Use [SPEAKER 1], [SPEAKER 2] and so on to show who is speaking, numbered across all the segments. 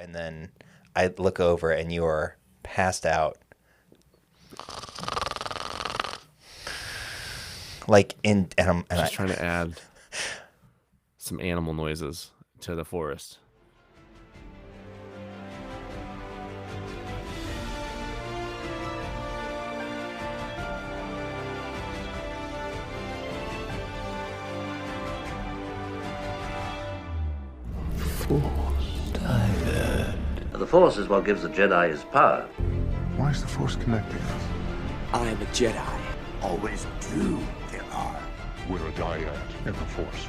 [SPEAKER 1] and then I look over and you are passed out. Like I'm
[SPEAKER 2] trying to add some animal noises to the forest.
[SPEAKER 3] The Force is what gives the Jedi his power.
[SPEAKER 4] Why is the Force connecting us?
[SPEAKER 5] I am a Jedi. Always two there are.
[SPEAKER 4] We're a dyad in the Force.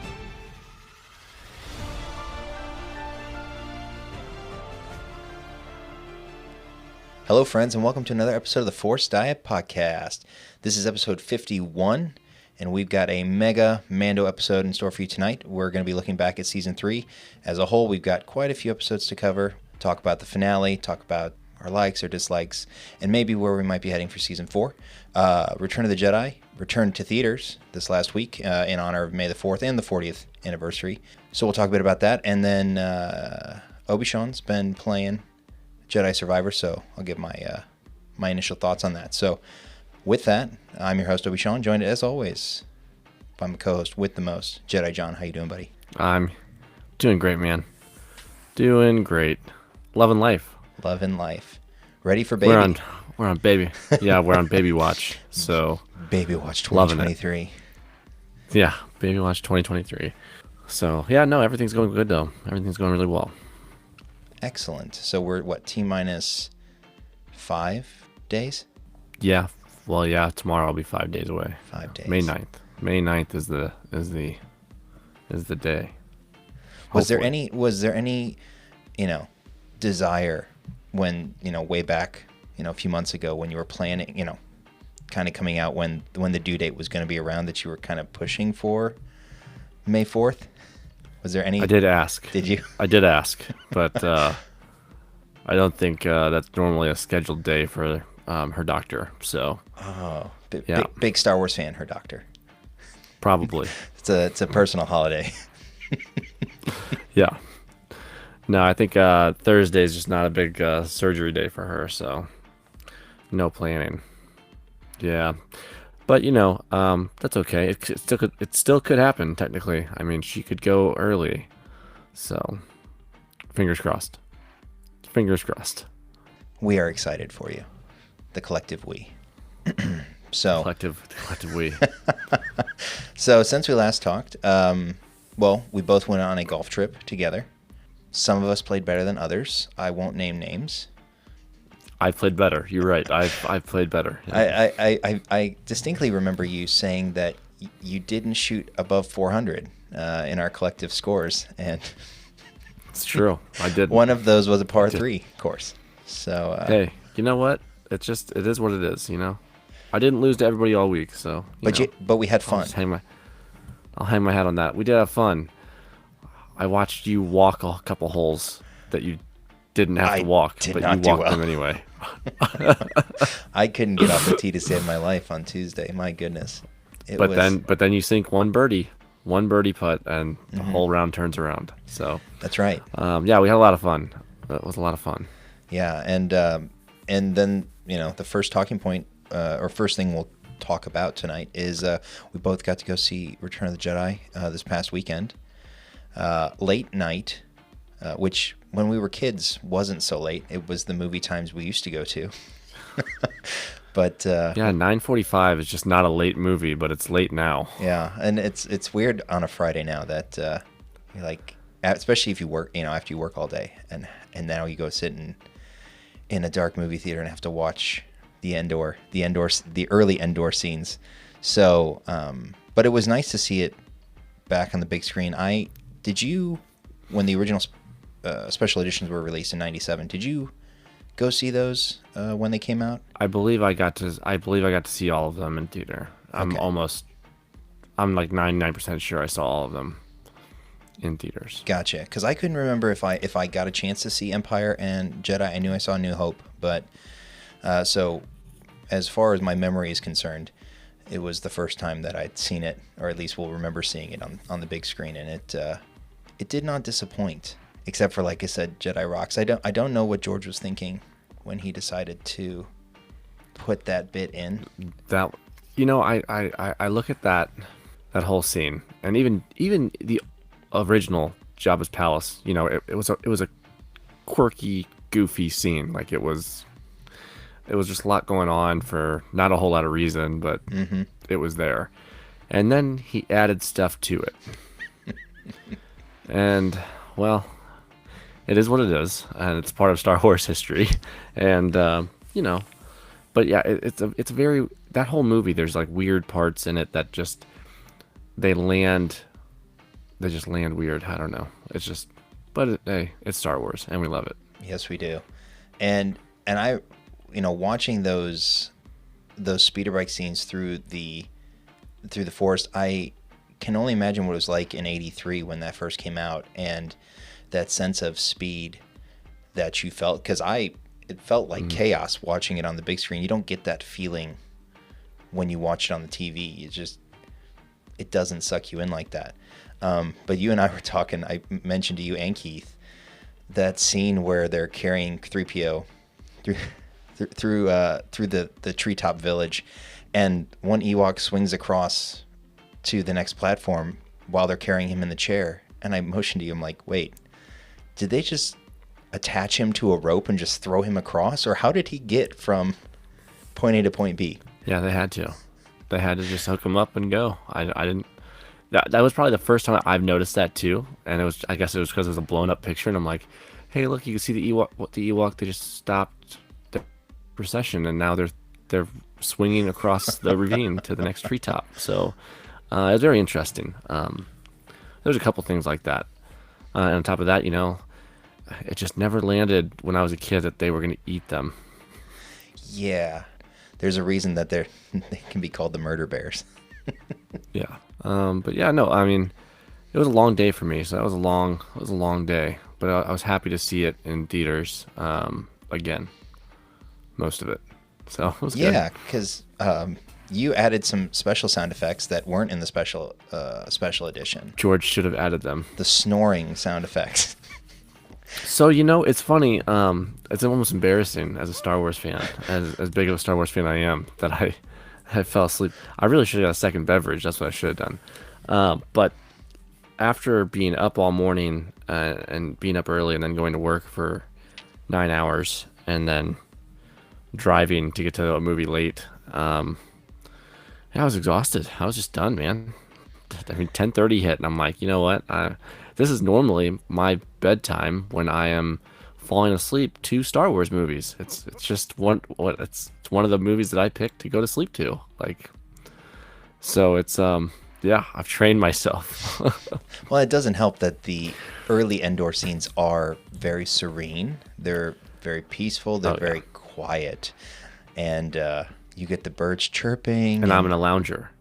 [SPEAKER 1] Hello, friends, and welcome to another episode of the Force Diet Podcast. This is episode 51, and we've got a mega Mando episode in store for you tonight. We're going to be looking back at Season 3. As a whole, we've got quite a few episodes to cover, talk about the finale, talk about our likes or dislikes, and maybe where we might be heading for Season 4. Return of the Jedi returned to theaters this last week in honor of May the 4th and the 40th anniversary. So we'll talk a bit about that, and then Obi-Sean's been playing Jedi Survivor, so I'll give my my initial thoughts on that. So with that, I'm your host, Obi-Sean, joined as always by my co-host with the most, Jedi John. How you doing, buddy?
[SPEAKER 2] I'm doing great, man. Doing great. Loving life.
[SPEAKER 1] Loving life. Ready for baby?
[SPEAKER 2] We're on baby. Yeah, we're on baby watch. So
[SPEAKER 1] Baby watch 2023.
[SPEAKER 2] Yeah, baby watch 2023. So yeah, no, everything's going good though. Everything's going really well.
[SPEAKER 1] Excellent. So we're what, T-minus 5 days?
[SPEAKER 2] Yeah. Well, yeah, tomorrow I'll be 5 days away.
[SPEAKER 1] 5 days.
[SPEAKER 2] May 9th. May 9th is the day.
[SPEAKER 1] Was there any, desire when, way back, a few months ago when you were planning, kind of coming out when the due date was going to be around, that you were kind of pushing for May 4th? Was there any?
[SPEAKER 2] I did ask.
[SPEAKER 1] Did you?
[SPEAKER 2] I did ask, but I don't think that's normally a scheduled day for her doctor. So.
[SPEAKER 1] Oh,
[SPEAKER 2] yeah.
[SPEAKER 1] Big Star Wars fan, her doctor.
[SPEAKER 2] Probably.
[SPEAKER 1] It's a personal holiday.
[SPEAKER 2] Yeah. No, I think Thursday is just not a big surgery day for her, so no planning. Yeah, but that's okay. It still could happen technically. I mean, she could go early, so fingers crossed. Fingers crossed.
[SPEAKER 1] We are excited for you, the collective we. So
[SPEAKER 2] collective we.
[SPEAKER 1] So since we last talked, we both went on a golf trip together. Some of us played better than others. I won't name names.
[SPEAKER 2] I played better. You're right. I played better.
[SPEAKER 1] Yeah. I distinctly remember you saying that you didn't shoot above 400 in our collective scores, and
[SPEAKER 2] it's true. I did.
[SPEAKER 1] One of those was a par 3 course. So
[SPEAKER 2] hey, you know what? It is what it is. I didn't lose to everybody all week, so.
[SPEAKER 1] But we had fun.
[SPEAKER 2] I'll hang my hat on that. We did have fun. I watched you walk a couple holes that you didn't have to walk, but you walked them anyway.
[SPEAKER 1] I couldn't get off the tee to save my life on Tuesday. My goodness.
[SPEAKER 2] But then you sink one birdie putt, and the whole round turns around. So
[SPEAKER 1] that's right.
[SPEAKER 2] Yeah, we had a lot of fun. It was a lot of fun.
[SPEAKER 1] Yeah, and then the first talking point, or first thing we'll talk about tonight is we both got to go see Return of the Jedi this past weekend. Late night, which when we were kids wasn't so late. It was the movie times we used to go to. But yeah,
[SPEAKER 2] 9:45 is just not a late movie, but it's late now.
[SPEAKER 1] Yeah, and it's weird on a Friday now that especially if you work, after you work all day, and now you go sit in a dark movie theater and have to watch the early Endor scenes. So, but it was nice to see it back on the big screen. Did you, when the original special editions were released in '97, did you go see those when they came out?
[SPEAKER 2] I believe I got to see all of them in theater. I'm like 99% sure I saw all of them in theaters.
[SPEAKER 1] Gotcha. Because I couldn't remember if I got a chance to see Empire and Jedi. I knew I saw New Hope, but so as far as my memory is concerned, it was the first time that I'd seen it, or at least will remember seeing it on the big screen, and it did not disappoint. except for, like I said, Jedi rocks. I don't know what George was thinking when he decided to put that bit in.
[SPEAKER 2] That, I look at that whole scene, and even the original Jabba's palace. It was a quirky, goofy scene. Like it was just a lot going on for not a whole lot of reason, but it was there. And then he added stuff to it. And, well, it is what it is, and it's part of Star Wars history. And, but yeah, it's a very, that whole movie, there's like weird parts in it that just, they just land weird. I don't know. It's just, but hey, it's Star Wars, and we love it.
[SPEAKER 1] Yes, we do. And I, watching those speeder bike scenes through the forest, I can only imagine what it was like in '83 when that first came out, and that sense of speed that you felt, because it felt like chaos watching it on the big screen. You don't get that feeling when you watch it on the TV. It doesn't suck you in like that. But you and I were talking, I mentioned to you and Keith, that scene where they're carrying 3PO through the treetop village, and one Ewok swings across to the next platform while they're carrying him in the chair. And I motioned to you, I'm like, wait, did they just attach him to a rope and just throw him across? Or how did he get from point A to point B?
[SPEAKER 2] Yeah, they had to. They had to just hook him up and go. I didn't. That was probably the first time I've noticed that too. And I guess it was because it was a blown up picture. And I'm like, hey, look, you can see the Ewok. They just stopped the procession, and now they're swinging across the ravine to the next treetop. So it was very interesting. There's a couple things like that. And on top of that, it just never landed when I was a kid that they were going to eat them.
[SPEAKER 1] Yeah. There's a reason that they can be called the murder bears.
[SPEAKER 2] Yeah. But yeah, no, I mean, it was a long day for me. So it was a long day, but I was happy to see it in theaters, again, most of it. So it was good.
[SPEAKER 1] Yeah, because you added some special sound effects that weren't in the special edition.
[SPEAKER 2] George should have added them.
[SPEAKER 1] The snoring sound effects.
[SPEAKER 2] So, it's funny. It's almost embarrassing as a Star Wars fan, as big of a Star Wars fan I am, that I fell asleep. I really should have got a second beverage. That's what I should have done. But after being up all morning and being up early and then going to work for 9 hours and then driving to get to a movie late, I was exhausted. I was just done, man. I mean, 10:30 hit, and I'm like, you know what? This is normally my bedtime when I am falling asleep to Star Wars movies. It's just it's one of the movies that I pick to go to sleep to. Like, so it's I've trained myself.
[SPEAKER 1] Well, it doesn't help that the early Endor scenes are very serene. They're very peaceful. They're very quiet, and you get the birds chirping.
[SPEAKER 2] And I'm in a lounger.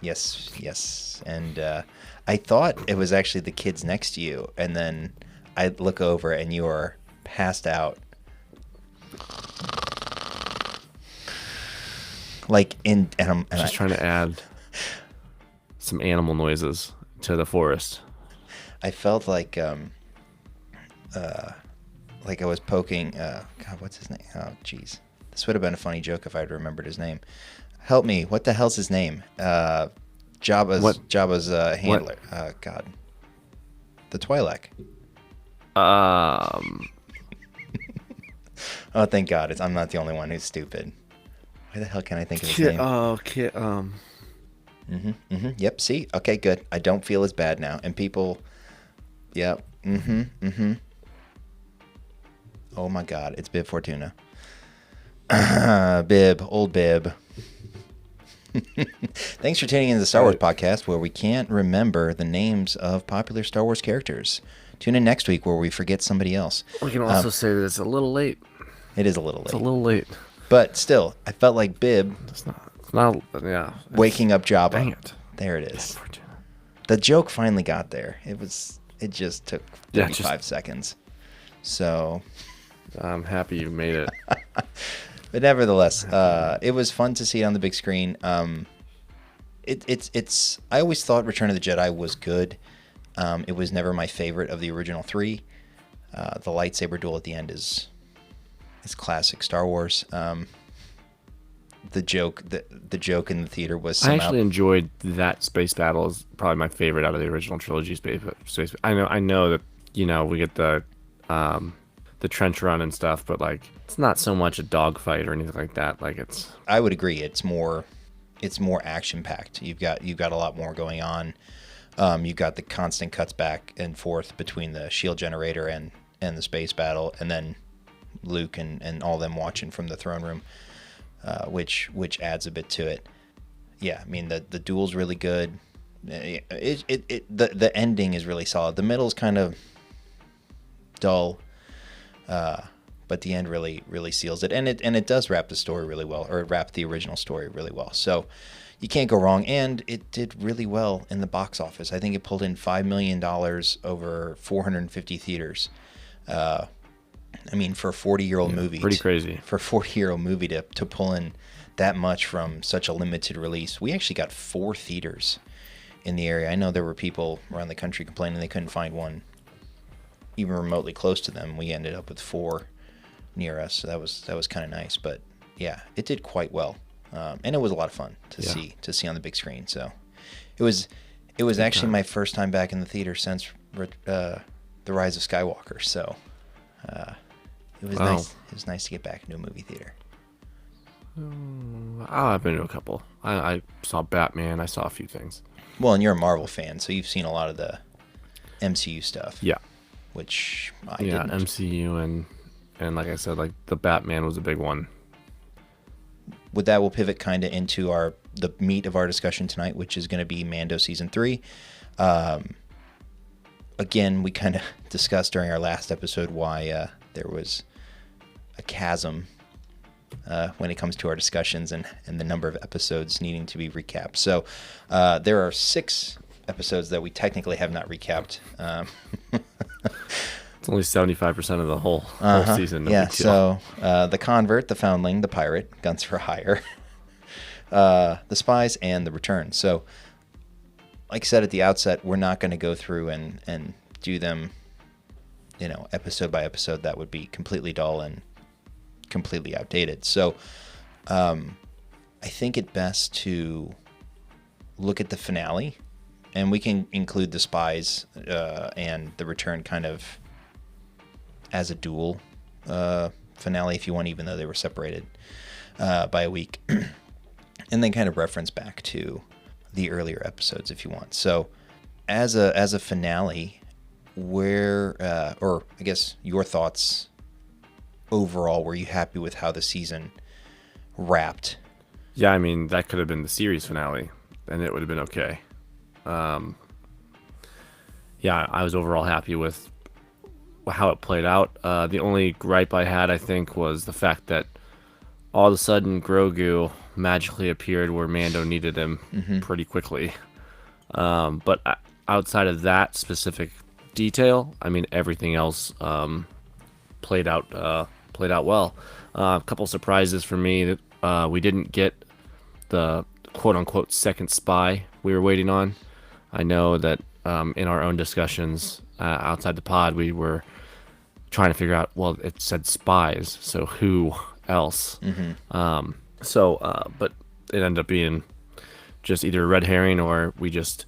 [SPEAKER 1] Yes. And I thought it was actually the kids next to you, and then I look over and you are passed out. I'm
[SPEAKER 2] just trying to add some animal noises to the forest.
[SPEAKER 1] I felt like I was poking. God, what's his name? Oh, jeez. This would have been a funny joke if I'd remembered his name. Help me. What the hell's his name? Jabba's handler. God. The Twi'lek. Oh, thank God. I'm not the only one who's stupid. Why the hell can I think of his name?
[SPEAKER 2] Oh, Kit.
[SPEAKER 1] Yep. See? Okay, good. I don't feel as bad now. And people. Yep. Oh my God. It's Bib Fortuna. Old Bib. Thanks for tuning in to the Star Wars podcast, where we can't remember the names of popular Star Wars characters. Tune in next week where we forget somebody else.
[SPEAKER 2] We can also say that it's a little late.
[SPEAKER 1] It is a little late.
[SPEAKER 2] It's a little late.
[SPEAKER 1] But still, I felt like Bib
[SPEAKER 2] It's not yeah.
[SPEAKER 1] waking up Jabba.
[SPEAKER 2] Dang it.
[SPEAKER 1] There it is. The joke finally got there. It just took 35 seconds. So
[SPEAKER 2] I'm happy you made it.
[SPEAKER 1] But nevertheless, it was fun to see it on the big screen. I always thought Return of the Jedi was good. It was never my favorite of the original three. The lightsaber duel at the end is classic Star Wars. The joke in the theater was somehow...
[SPEAKER 2] I actually enjoyed that space battle. Is probably my favorite out of the original trilogy. Space. I know that we get the trench run and stuff, but like it's not so much a dogfight or anything like that. Like it's...
[SPEAKER 1] I would agree. It's more action packed. You've got a lot more going on. You've got the constant cuts back and forth between the shield generator and the space battle, and then Luke and all them watching from the throne room, which adds a bit to it. Yeah, I mean the duel's really good. The ending is really solid. The middle's kind of dull, but the end really seals it, and it does wrap the story really well, or wrap the original story really well. So you can't go wrong, and it did really well in the box office. I think it pulled in $5 million over 450 theaters. I mean, for a 40-year-old movie,
[SPEAKER 2] pretty crazy.
[SPEAKER 1] For a 40-year-old movie to pull in that much from such a limited release. We actually got 4 theaters in the area. I know there were people around the country complaining they couldn't find one even remotely close to them. We ended up with 4 near us, so that was kind of nice. But yeah, it did quite well, and it was a lot of fun to see on the big screen. So it was actually my first time back in the theater since the Rise of Skywalker. So it was nice. It was nice to get back into a movie theater.
[SPEAKER 2] I've been to a couple. I saw Batman. I saw a few things.
[SPEAKER 1] Well, and you're a Marvel fan, so you've seen a lot of the MCU stuff.
[SPEAKER 2] Yeah.
[SPEAKER 1] Which I didn't.
[SPEAKER 2] MCU and like I said, like the Batman was a big one.
[SPEAKER 1] With that, we'll pivot kind of into the meat of our discussion tonight, which is going to be Mando Season 3. Again, we kind of discussed during our last episode why there was a chasm when it comes to our discussions and the number of episodes needing to be recapped. So there are 6 episodes that we technically have not recapped.
[SPEAKER 2] It's only 75% of the whole season.
[SPEAKER 1] Yeah, so The Convert, The Foundling, The Pirate, Guns for Hire, The Spies, and The Return. So, like I said at the outset, we're not going to go through and do them, episode by episode. That would be completely dull and completely outdated. So, I think it best to look at the finale, and we can include The Spies and The Return kind of as a dual finale if you want, even though they were separated by a week, and then kind of reference back to the earlier episodes if you want. So as a finale, or I guess your thoughts overall, were you happy with how the season wrapped?
[SPEAKER 2] Yeah, I mean, that could have been the series finale and it would have been okay. Yeah, I was overall happy with how it played out. The only gripe I had, I think, was the fact that all of a sudden Grogu magically appeared where Mando needed him pretty quickly. But outside of that specific detail, I mean, everything else played out well. A couple surprises for me that we didn't get the quote-unquote second spy we were waiting on. I know that in our own discussions outside the pod, we were trying to figure out, well, it said spies, so who else? But it ended up being just either a red herring, or we just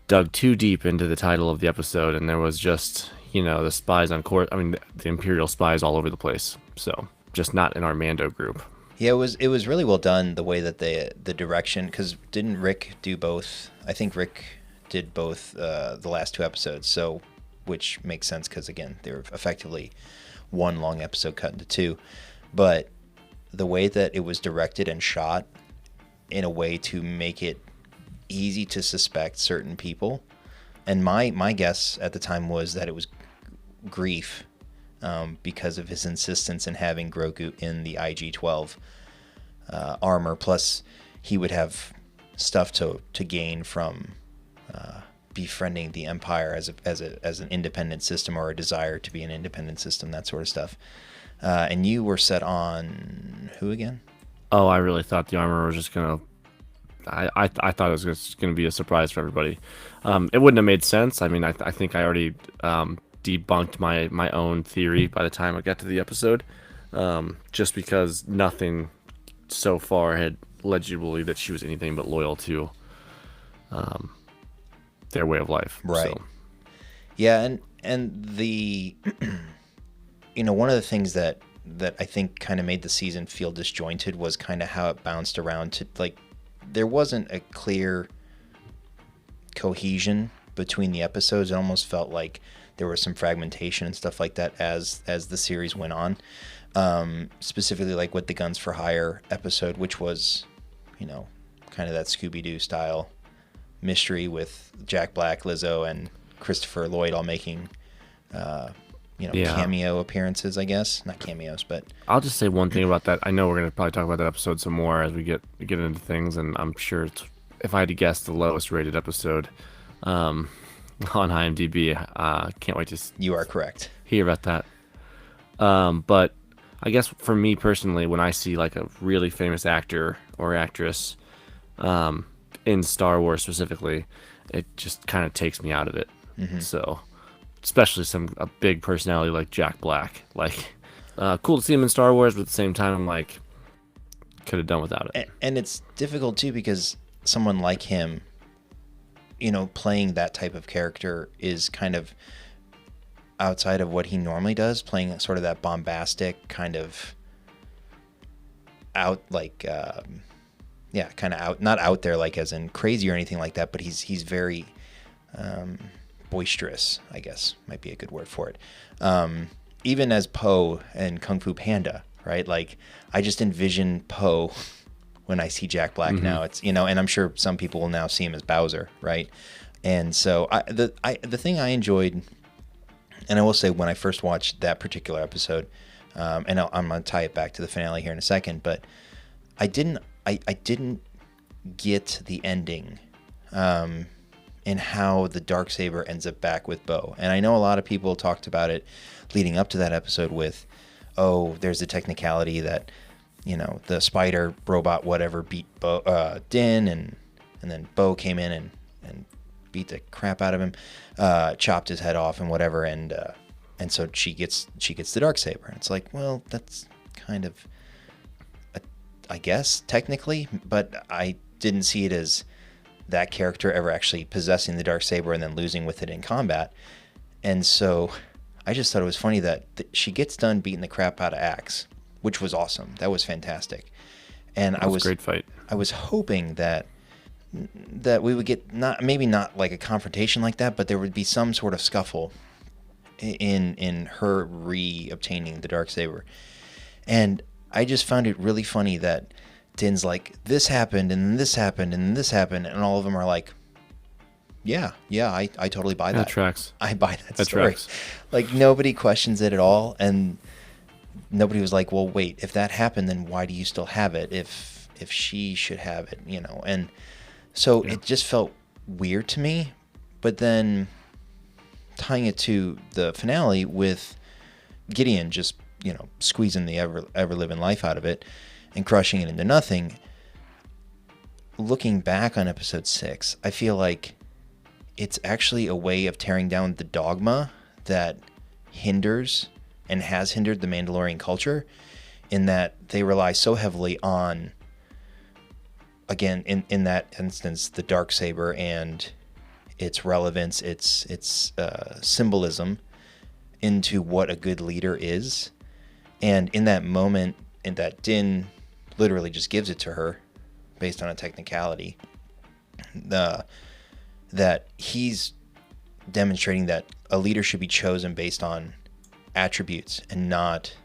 [SPEAKER 2] dug too deep into the title of the episode, and there was just, the spies on course. I mean, the Imperial spies all over the place. So just not in our Mando group.
[SPEAKER 1] Yeah, it was really well done, the way that the direction, because didn't Rick do both? I think Rick did both the last 2 episodes, so which makes sense because, again, they were effectively one long episode cut into 2. But the way that it was directed and shot in a way to make it easy to suspect certain people, and my guess at the time was that it was Grief, because of his insistence in having Grogu in the IG-12 armor, plus he would have stuff to gain from befriending the Empire as an independent system, or a desire to be an independent system, that sort of stuff. And you were set on who again?
[SPEAKER 2] Oh, I really thought the armor was just gonna I thought it was going to be a surprise for everybody. It wouldn't have made sense. I mean, I think I already debunked my own theory by the time I got to the episode, just because nothing so far had led you to believe that she was anything but loyal to their way of life.
[SPEAKER 1] Right.
[SPEAKER 2] So.
[SPEAKER 1] Yeah, and the one of the things that I think kind of made the season feel disjointed was kind of how it bounced around to, like, there wasn't a clear cohesion between the episodes. It almost felt like there was some fragmentation and stuff like that as the series went on. Specifically, like with the Guns for Hire episode, which was, kind of that Scooby-Doo style mystery with Jack Black, Lizzo, and Christopher Lloyd all making, cameo appearances, I guess. Not cameos, but...
[SPEAKER 2] I'll just say one thing about that. I know we're going to probably talk about that episode some more as we get into things, and I'm sure if I had to guess the lowest rated episode on IMDb, can't wait to...
[SPEAKER 1] You are correct.
[SPEAKER 2] Hear about that. But I guess for me personally, when I see like a really famous actor or actress in Star Wars specifically, it just kind of takes me out of it. Mm-hmm. So, especially a big personality like Jack Black, like cool to see him in Star Wars, but at the same time, I'm like, could have done without it.
[SPEAKER 1] And it's difficult too because someone like him, playing that type of character is kind of outside of what he normally does, playing sort of that bombastic kind of out, like, kind of out, not out there like as in crazy or anything like that, but he's very boisterous, I guess might be a good word for it. Even as Poe and Kung Fu Panda, right? Like, I just envision Poe when I see Jack Black now. It's, and I'm sure some people will now see him as Bowser, right? And so the thing I enjoyed, and I will say when I first watched that particular episode, and I'm going to tie it back to the finale here in a second, but I didn't get the ending and how the Darksaber ends up back with Bo. And I know a lot of people talked about it leading up to that episode with, there's a technicality that, the spider robot whatever beat Din, and then Bo came in and beat the crap out of him, chopped his head off and whatever, and so she gets the Darksaber. And it's like, well, that's kind of, I guess, technically, but I didn't see it as that character ever actually possessing the Darksaber and then losing with it in combat. And so I just thought it was funny that she gets done beating the crap out of Axe, which was awesome. That was fantastic. And
[SPEAKER 2] that was a great fight. I
[SPEAKER 1] was hoping that we would get maybe not like a confrontation like that, but there would be some sort of scuffle in her re-obtaining the Darksaber. And I just found it really funny that Din's like, this happened, and then this happened, and then this happened, and all of them are like, yeah, I totally buy that.
[SPEAKER 2] That tracks.
[SPEAKER 1] I buy that story.
[SPEAKER 2] Tracks.
[SPEAKER 1] Like, nobody questions it at all, and nobody was like, well, wait, if that happened, then why do you still have it if she should have it, And so It just felt weird to me, but then tying it to the finale with Gideon just, squeezing the ever-living life out of it and crushing it into nothing. Looking back on episode 6, I feel like it's actually a way of tearing down the dogma that hinders and has hindered the Mandalorian culture, in that they rely so heavily on, again, in that instance, the Darksaber and its relevance, its symbolism into what a good leader is. And in that moment, in that Din literally just gives it to her based on a technicality, that he's demonstrating that a leader should be chosen based on attributes and not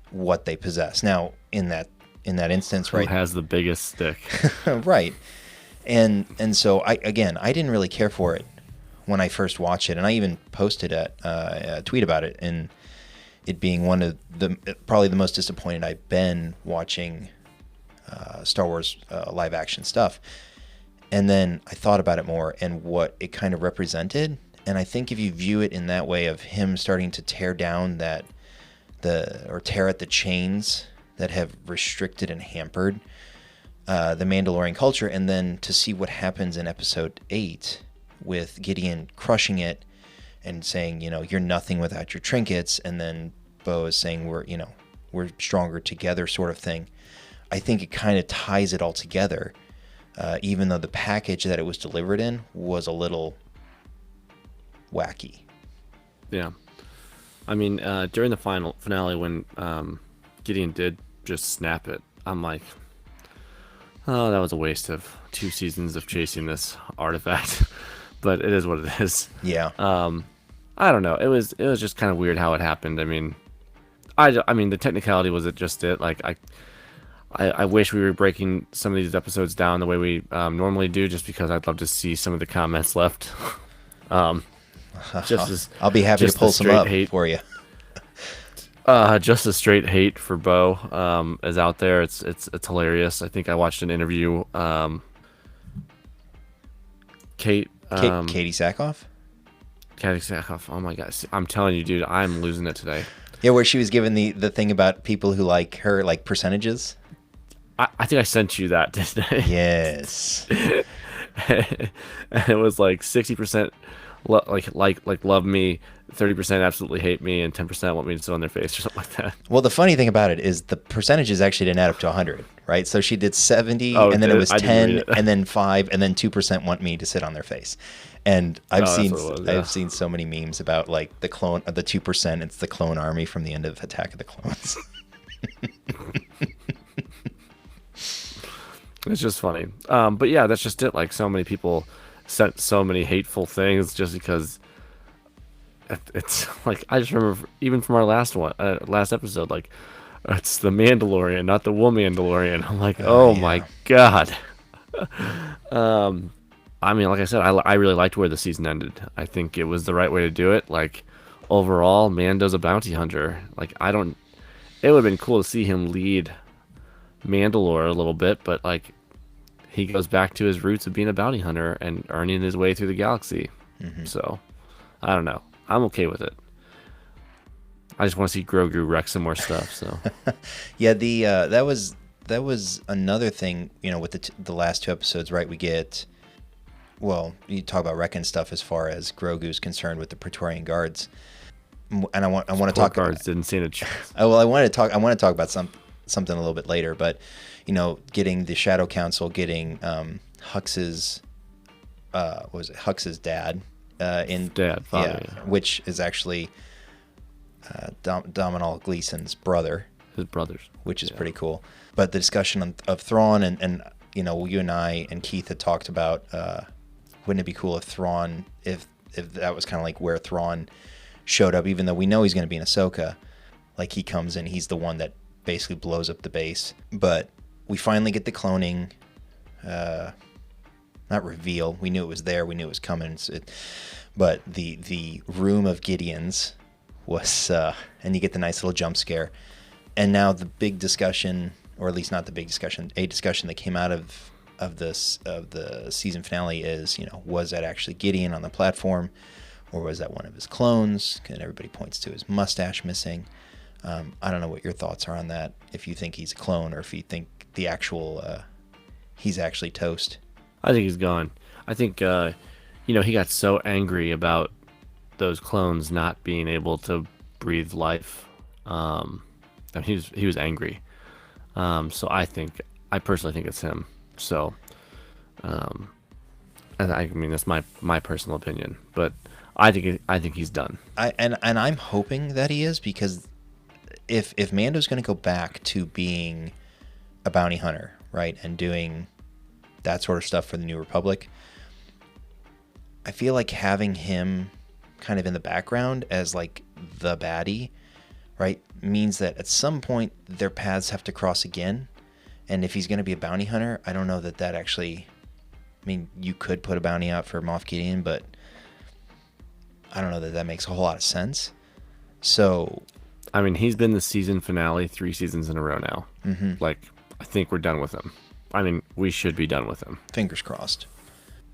[SPEAKER 1] what they possess. Now, in that instance, right?
[SPEAKER 2] Who has the biggest stick?
[SPEAKER 1] Right. And so I didn't really care for it when I first watched it, and I even posted a tweet about it, and it being one of probably the most disappointed I've been watching Star Wars live action stuff. And then I thought about it more and what it kind of represented. And I think if you view it in that way of him starting to tear down tear at the chains that have restricted and hampered the Mandalorian culture, and then to see what happens in episode 8 with Gideon crushing it and saying, you're nothing without your trinkets, and then Bo is saying we're stronger together, sort of thing. I think it kind of ties it all together, even though the package that it was delivered in was a little wacky.
[SPEAKER 2] Yeah. I mean, during the finale when Gideon did just snap it, I'm like, oh, that was a waste of 2 seasons of chasing this artifact. But it is what it is.
[SPEAKER 1] Yeah.
[SPEAKER 2] I don't know. It was just kind of weird how it happened. I mean, I mean the technicality was just it. Like I wish we were breaking some of these episodes down the way we normally do, just because I'd love to see some of the comments left. I'll
[SPEAKER 1] be happy to pull some up for you.
[SPEAKER 2] Just a straight hate for Bo is out there. It's hilarious. I think I watched an interview.
[SPEAKER 1] Katie Sackhoff.
[SPEAKER 2] Katie Sackhoff. Oh my gosh! I'm telling you, dude, I'm losing it today.
[SPEAKER 1] Yeah, where she was given the thing about people who like her, like percentages.
[SPEAKER 2] I think I sent you that today.
[SPEAKER 1] Yes.
[SPEAKER 2] And it was like 60% like love me, 30% absolutely hate me, and 10% want me to sit on their face or something like that.
[SPEAKER 1] Well, the funny thing about it is the percentages actually didn't add up to 100, right? So she did 70, and then it was 10, and then 5, and then 2% want me to sit on their face. And I've seen so many memes about like the 2%. It's the clone army from the end of Attack of the Clones.
[SPEAKER 2] It's just funny. But yeah, that's just it. Like, so many people sent so many hateful things just because it's like, I just remember even from our last episode, like, it's the Mandalorian, not the Mandalorian. I'm like, oh my God. I mean, like I said, I really liked where the season ended. I think it was the right way to do it. Like, overall, Mando's a bounty hunter. Like, it would have been cool to see him lead Mandalore a little bit, but like, he goes back to his roots of being a bounty hunter and earning his way through the galaxy. Mm-hmm. So, I don't know. I'm okay with it. I just want to see Grogu wreck some more stuff. So,
[SPEAKER 1] yeah, that was another thing. With the last 2 episodes, right? We get. Well, you talk about wrecking stuff as far as Grogu's concerned with the Praetorian Guards, and I want to talk.
[SPEAKER 2] Guards didn't stand a chance.
[SPEAKER 1] Well, I want to talk about something a little bit later, but getting the Shadow Council, getting Hux's Hux's dad
[SPEAKER 2] father,
[SPEAKER 1] which is actually Domhnall Gleeson's brother.
[SPEAKER 2] His brothers,
[SPEAKER 1] which is pretty cool. But the discussion of Thrawn and you and I and Keith had talked about. Wouldn't it be cool if Thrawn, if that was kind of like where Thrawn showed up, even though we know he's going to be in Ahsoka, like he comes in, he's the one that basically blows up the base. But we finally get the cloning, not reveal. We knew it was there. We knew it was coming. But the room of Gideon's was, and you get the nice little jump scare. And now the big discussion, or at least not the big discussion, a discussion that came out of the season finale is, was that actually Gideon on the platform, or was that one of his clones? And everybody points to his mustache missing. I don't know what your thoughts are on that. If you think he's a clone, or if you think the actual he's actually toast.
[SPEAKER 2] I think he's gone. I think he got so angry about those clones not being able to breathe life. I mean, he was angry. So I personally think it's him. So, and I mean, that's my personal opinion, but I think he's done.
[SPEAKER 1] And I'm hoping that he is, because if Mando's going to go back to being a bounty hunter, right, and doing that sort of stuff for the New Republic, I feel like having him kind of in the background as like the baddie, right, means that at some point their paths have to cross again. And if he's going to be a bounty hunter, I don't know that actually... I mean, you could put a bounty out for Moff Gideon, but I don't know that makes a whole lot of sense. So...
[SPEAKER 2] I mean, he's been the season finale 3 seasons in a row now. Mm-hmm. Like, I think we're done with him. I mean, we should be done with him.
[SPEAKER 1] Fingers crossed.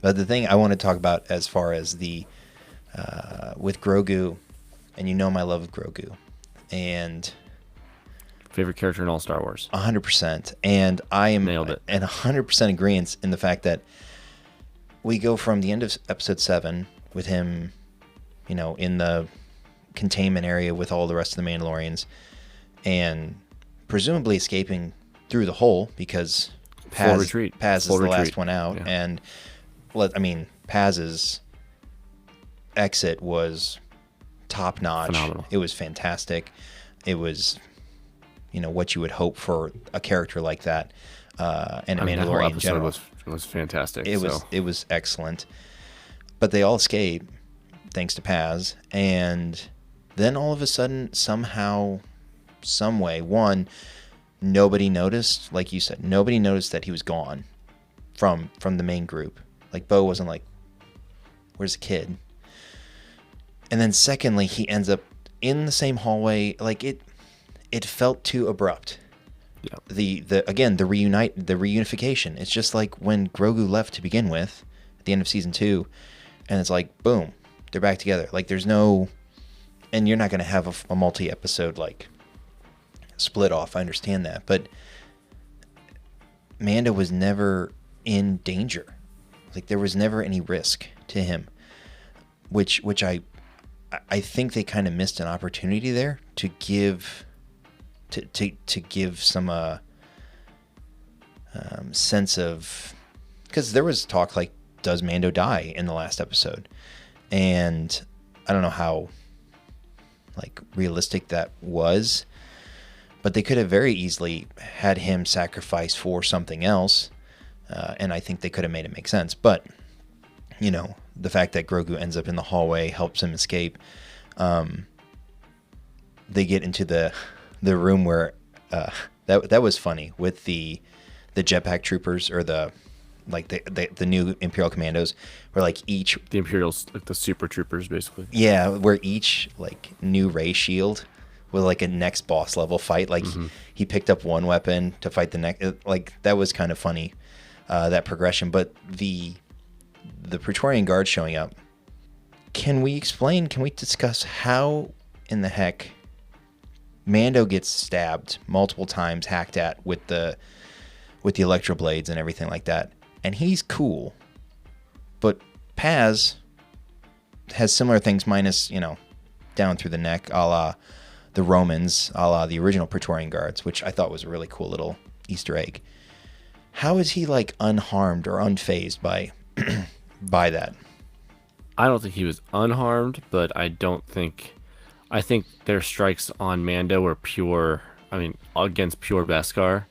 [SPEAKER 1] But the thing I want to talk about as far as the... with Grogu, and my love of Grogu, and...
[SPEAKER 2] Favorite character in all Star Wars.
[SPEAKER 1] 100%. And I am
[SPEAKER 2] Nailed it.
[SPEAKER 1] in 100% agreement in the fact that we go from the end of episode 7 with him, in the containment area with all the rest of the Mandalorians and presumably escaping through the hole because Paz is the last one out. Yeah. And Paz's exit was top notch. Phenomenal. It was fantastic. It was, what you would hope for a character like that. And Mandalorian in general
[SPEAKER 2] was fantastic.
[SPEAKER 1] It was excellent. But they all escape thanks to Paz, and then all of a sudden, somehow, some way, nobody noticed, like you said, nobody noticed that he was gone from the main group. Like Bo wasn't like, "Where's the kid?" And then secondly, he ends up in the same hallway. Like it felt too abrupt.
[SPEAKER 2] Yeah.
[SPEAKER 1] The reunification. It's just like when Grogu left to begin with at the end of season 2, and it's like boom, they're back together. Like there's no, and you're not going to have a multi-episode like split off. I understand that, but Mando was never in danger. Like there was never any risk to him, which I think they kind of missed an opportunity there to give some sense of, because there was talk like, does Mando die in the last episode? And I don't know how like realistic that was, but they could have very easily had him sacrifice for something else, and I think they could have made it make sense. But the fact that Grogu ends up in the hallway helps him escape. They get into the room where that was funny with the jetpack troopers, or the new Imperial commandos, where like each
[SPEAKER 2] the Imperials, like the super troopers basically.
[SPEAKER 1] Yeah, where each like new ray shield with like a next boss level fight. Like he picked up one weapon to fight the next. Like that was kind of funny, that progression. But the Praetorian Guard showing up. Can we discuss how in the heck Mando gets stabbed multiple times, hacked at with the electro blades and everything like that, and he's cool, but Paz has similar things minus down through the neck, a la the Romans, a la the original Praetorian Guards, which I thought was a really cool little Easter egg. How is he like unharmed or unfazed by that?
[SPEAKER 2] I don't think he was unharmed, but I think their strikes on Mando were pure. I mean, against pure Beskar.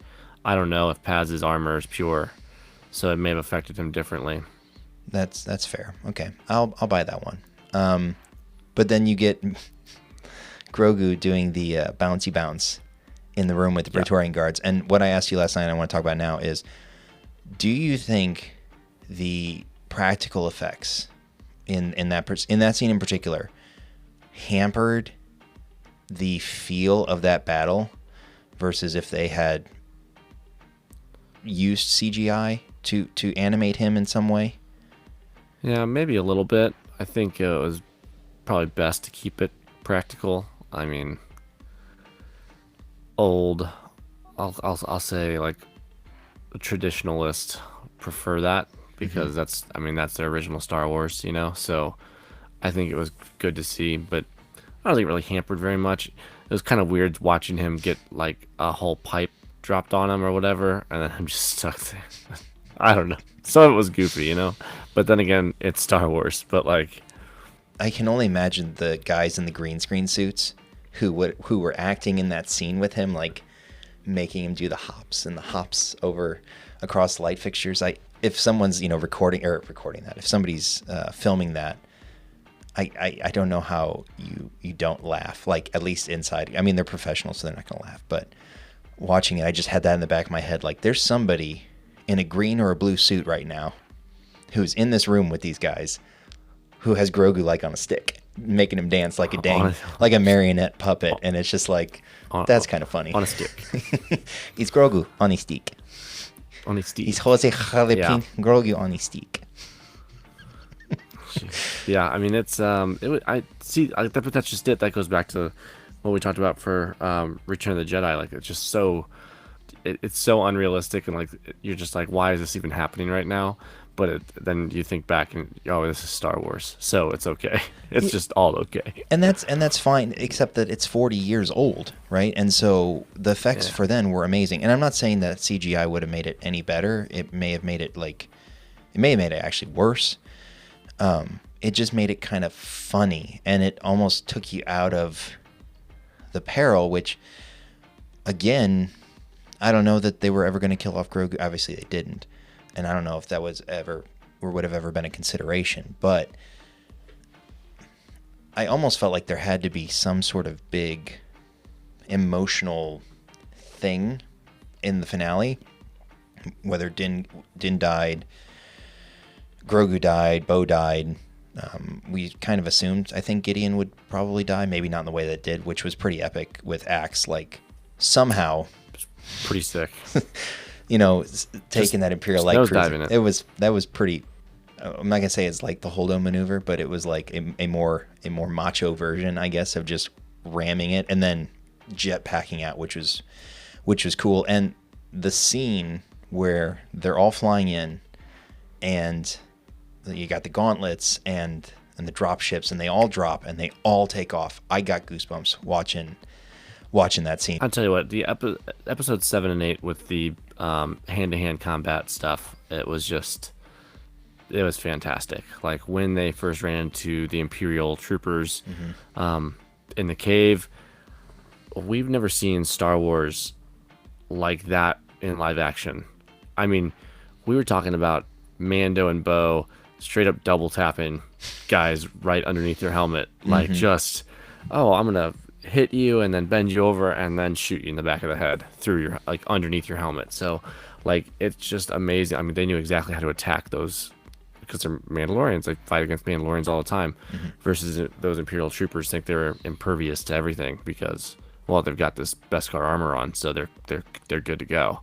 [SPEAKER 2] I don't know if Paz's armor is pure, so it may have affected him differently.
[SPEAKER 1] That's fair. Okay, I'll buy that one. But then you get Grogu doing the bouncy bounce in the room with the Praetorian Guards. And what I asked you last night, and I want to talk about now, is do you think the practical effects in that scene in particular hampered the feel of that battle versus if they had used CGI to animate him in some way?
[SPEAKER 2] Yeah, maybe a little bit. I think it was probably best to keep it practical. I mean, I'll say like a traditionalist prefer that because that's their original Star Wars, so I think it was good to see, but I don't think it really hampered very much. It was kind of weird watching him get like a whole pipe dropped on him or whatever, and then I'm just stuck there. I don't know. Some of it was goofy, but then again, it's Star Wars. But like,
[SPEAKER 1] I can only imagine the guys in the green screen suits who were acting in that scene with him, like making him do the hops over across light fixtures. If someone's recording that, if somebody's filming that, I don't know how you don't laugh, like at least inside. I mean, they're professionals, so they're not gonna laugh, but watching it, I just had that in the back of my head, like there's somebody in a green or a blue suit right now who's in this room with these guys who has Grogu like on a stick, making him dance like like a marionette puppet, and it's just like that's kind of funny.
[SPEAKER 2] On a stick.
[SPEAKER 1] It's Grogu on a stick.
[SPEAKER 2] On a stick.
[SPEAKER 1] It's Jose Jalapeno Grogu on a stick.
[SPEAKER 2] Yeah, I mean it's but that's just it. That goes back to what we talked about for Return of the Jedi. Like it's just so it's so unrealistic, and like you're just like, why is this even happening right now? But then you think back and this is Star Wars, so it's okay. It's just all okay.
[SPEAKER 1] And that's fine, except that it's 40 years old, right? And so the effects for then were amazing. And I'm not saying that CGI would have made it any better. It may have made it actually worse. It just made it kind of funny, and it almost took you out of the peril, which, again, I don't know that they were ever going to kill off Grogu. Obviously, they didn't. And I don't know if that was ever or would have ever been a consideration. But I almost felt like there had to be some sort of big emotional thing in the finale. Whether Din died, Grogu died, Bo died. We kind of assumed, I think, Gideon would probably die. Maybe not in the way that it did, which was pretty epic with Axe, like, somehow...
[SPEAKER 2] Pretty sick.
[SPEAKER 1] Taking that Imperial light cruiser. That was pretty. I'm not gonna say it's like the Holdo maneuver, but it was like a more macho version, I guess, of just ramming it and then jetpacking out, which was cool. And the scene where they're all flying in, and you got the gauntlets and the drop ships, and they all drop and they all take off. I got goosebumps watching that scene.
[SPEAKER 2] I'll tell you what, the episode 7 and 8 with the hand-to-hand combat stuff, it was fantastic. Like when they first ran into the Imperial troopers in the cave, we've never seen Star Wars like that in live action. I mean, we were talking about Mando and Bo straight up double tapping guys right underneath their helmet, like just, I'm gonna hit you and then bend you over and then shoot you in the back of the head through your, like, underneath your helmet. So like it's just amazing. I mean, they knew exactly how to attack those because they're Mandalorians. They fight against Mandalorians all the time. Versus those Imperial troopers think they're impervious to everything because, well, they've got this Beskar armor on, so they're good to go.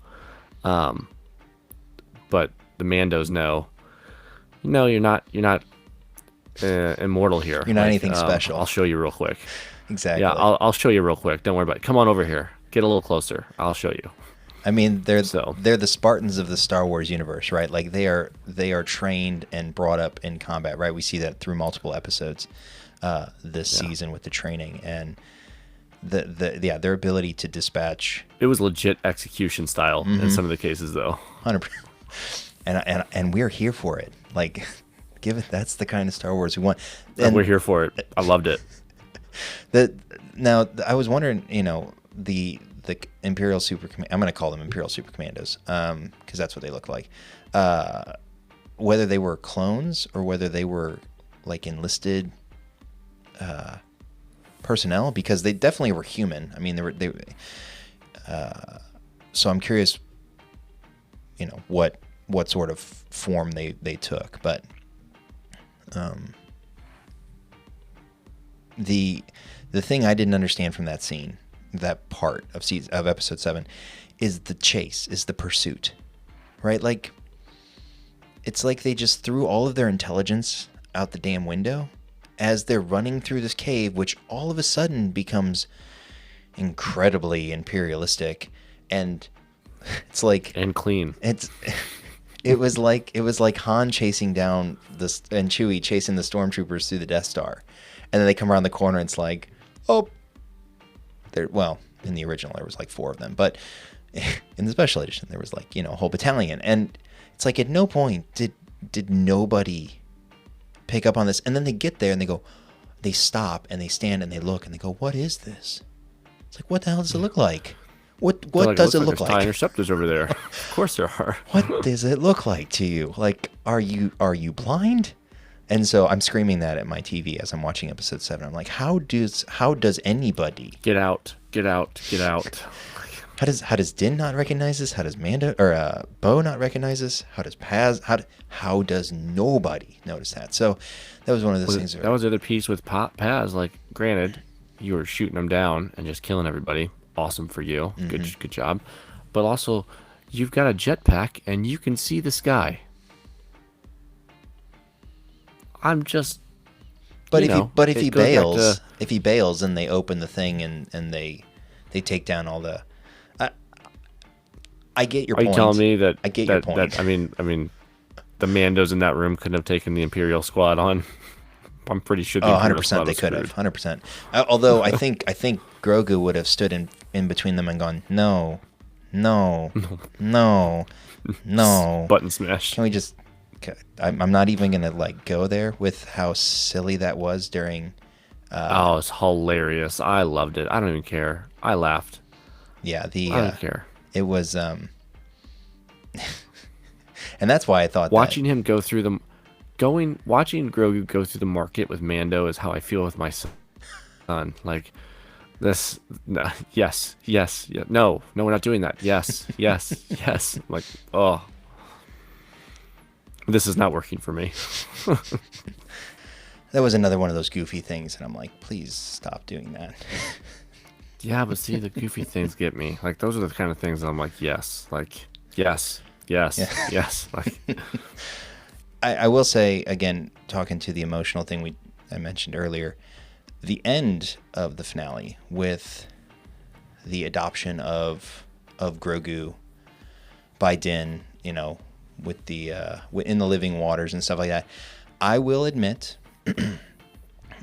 [SPEAKER 2] But the Mandos know, you're not immortal here.
[SPEAKER 1] You're not anything special.
[SPEAKER 2] I'll show you real quick.
[SPEAKER 1] Exactly.
[SPEAKER 2] Yeah, I'll show you real quick. Don't worry about it. Come on over here. Get a little closer. I'll show you.
[SPEAKER 1] I mean, they're the Spartans of the Star Wars universe, right? Like they are trained and brought up in combat, right? We see that through multiple episodes this season with the training and their ability to dispatch.
[SPEAKER 2] It was legit execution style in some of the cases, though.
[SPEAKER 1] 100%. And we're here for it. Like, that's the kind of Star Wars we want.
[SPEAKER 2] And we're here for it. I loved it.
[SPEAKER 1] Now, I was wondering, the Imperial Super Command. I'm going to call them Imperial Super Commandos, because that's what they look like. Whether they were clones or whether they were like enlisted personnel, because they definitely were human. I mean, they. So I'm curious, what sort of form they took, but the thing I didn't understand from that scene, that part of episode 7, is the chase, is the pursuit, right? Like, it's like they just threw all of their intelligence out the damn window as they're running through this cave, which all of a sudden becomes incredibly imperialistic, and it's like,
[SPEAKER 2] and clean.
[SPEAKER 1] It was like Han chasing down and Chewie chasing the stormtroopers through the Death Star, and then they come around the corner and it's like, in the original there was like 4 of them, but in the special edition there was like, a whole battalion, and it's like at no point did nobody pick up on this, and then they get there and they stop and they stand and they look and they go, what is this? It's like, what the hell does it look like? What does it look like?
[SPEAKER 2] TIE interceptors over there. Of course there are.
[SPEAKER 1] What does it look like to you? Like, are you blind? And so I'm screaming that at my TV as I'm watching episode 7. I'm like, how does anybody
[SPEAKER 2] get out?
[SPEAKER 1] How does Din not recognize this? How does Mando or Bo not recognize this? How does Paz? How does nobody notice that? So that was one of those things.
[SPEAKER 2] That was the other piece with Paz. Like, granted, you were shooting them down and just killing everybody. Awesome for you. Good job. But also, you've got a jetpack and you can see the sky. I'm just
[SPEAKER 1] But
[SPEAKER 2] you know,
[SPEAKER 1] if he
[SPEAKER 2] it goes back
[SPEAKER 1] bails,
[SPEAKER 2] to-
[SPEAKER 1] if he bails and they open the thing and they take down all the. I get your
[SPEAKER 2] Are
[SPEAKER 1] point.
[SPEAKER 2] you telling me that
[SPEAKER 1] I get your
[SPEAKER 2] that,
[SPEAKER 1] point.
[SPEAKER 2] that I mean, the Mandos in that room couldn't have taken the Imperial squad on? I'm pretty sure the
[SPEAKER 1] Oh,
[SPEAKER 2] Imperial
[SPEAKER 1] 100%
[SPEAKER 2] squad
[SPEAKER 1] they
[SPEAKER 2] was
[SPEAKER 1] could have.
[SPEAKER 2] screwed.
[SPEAKER 1] 100%. Although I think Grogu would have stood in between them and gone, no, no, no, no.
[SPEAKER 2] Button smash.
[SPEAKER 1] Can we just? I'm not even gonna like go there with how silly that was during.
[SPEAKER 2] Oh, it's hilarious. I loved it. I don't even care. I laughed.
[SPEAKER 1] Yeah,
[SPEAKER 2] I don't care.
[SPEAKER 1] It was and that's why I thought
[SPEAKER 2] Watching him go through watching Grogu go through the market with Mando is how I feel with my son. Like this, no, yes, no, we're not doing that. Yes, yes. Like, oh, this is not working for me.
[SPEAKER 1] that was another one of those goofy things, and I'm like, please stop doing that.
[SPEAKER 2] Yeah, but see, the goofy things get me. Like, those are the kind of things that I'm like, yes, yes. Like,
[SPEAKER 1] I will say again, talking to the emotional thing I mentioned earlier, the end of the finale with the adoption of Grogu by Din, you know, with the in the living waters and stuff like that. I will admit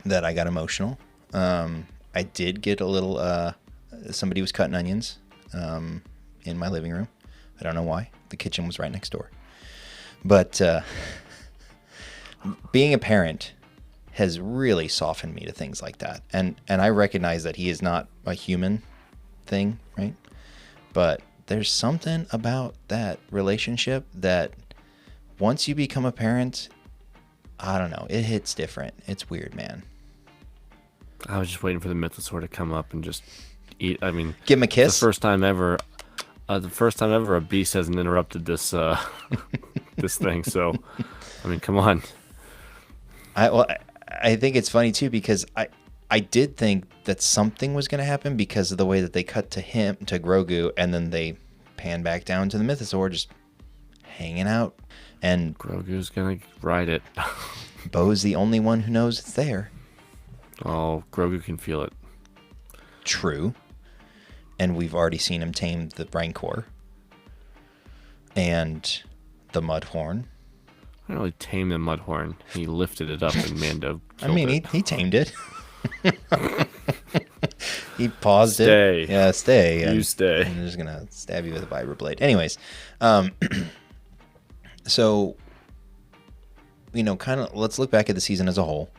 [SPEAKER 1] that I got emotional. I did get a little. Somebody was cutting onions in my living room. I don't know why. The kitchen was right next door. But being a parent has really softened me to things like that. And I recognize that he is not a human thing, right? But there's something about that relationship that once you become a parent, I don't know, it hits different. It's weird, man.
[SPEAKER 2] I was just waiting for the mythosaur to come up and just eat. I mean,
[SPEAKER 1] give him a kiss.
[SPEAKER 2] The first time ever a beast hasn't interrupted this this thing. So, I mean, come on.
[SPEAKER 1] I think it's funny too because I did think that something was going to happen because of the way that they cut to Grogu, and then they pan back down to the mythosaur just hanging out, and
[SPEAKER 2] Grogu's gonna ride it.
[SPEAKER 1] Bo's the only one who knows it's there.
[SPEAKER 2] Oh, Grogu can feel it.
[SPEAKER 1] True. And we've already seen him tame the Rancor and the Mudhorn.
[SPEAKER 2] I don't really tame the Mudhorn. He lifted it up and Mando killed it.
[SPEAKER 1] He tamed it. He paused
[SPEAKER 2] Stay.
[SPEAKER 1] it. Yeah, stay.
[SPEAKER 2] You stay.
[SPEAKER 1] I'm just going to stab you with a vibroblade. Anyways, so, you know, kind of let's look back at the season as a whole.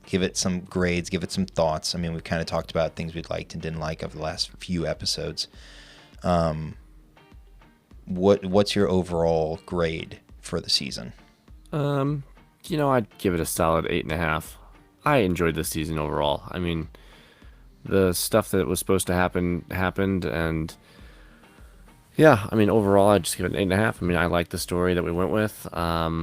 [SPEAKER 1] Give it some grades, give it some thoughts. I mean, we've kind of talked about things we liked and didn't like over the last few episodes. What's your overall grade for the season?
[SPEAKER 2] You know, I'd give it a solid 8.5. I enjoyed this season overall. I mean, the stuff that was supposed to happen happened, and yeah, I mean, overall, I'd just give it an 8.5. I mean, I like the story that we went with. Yeah,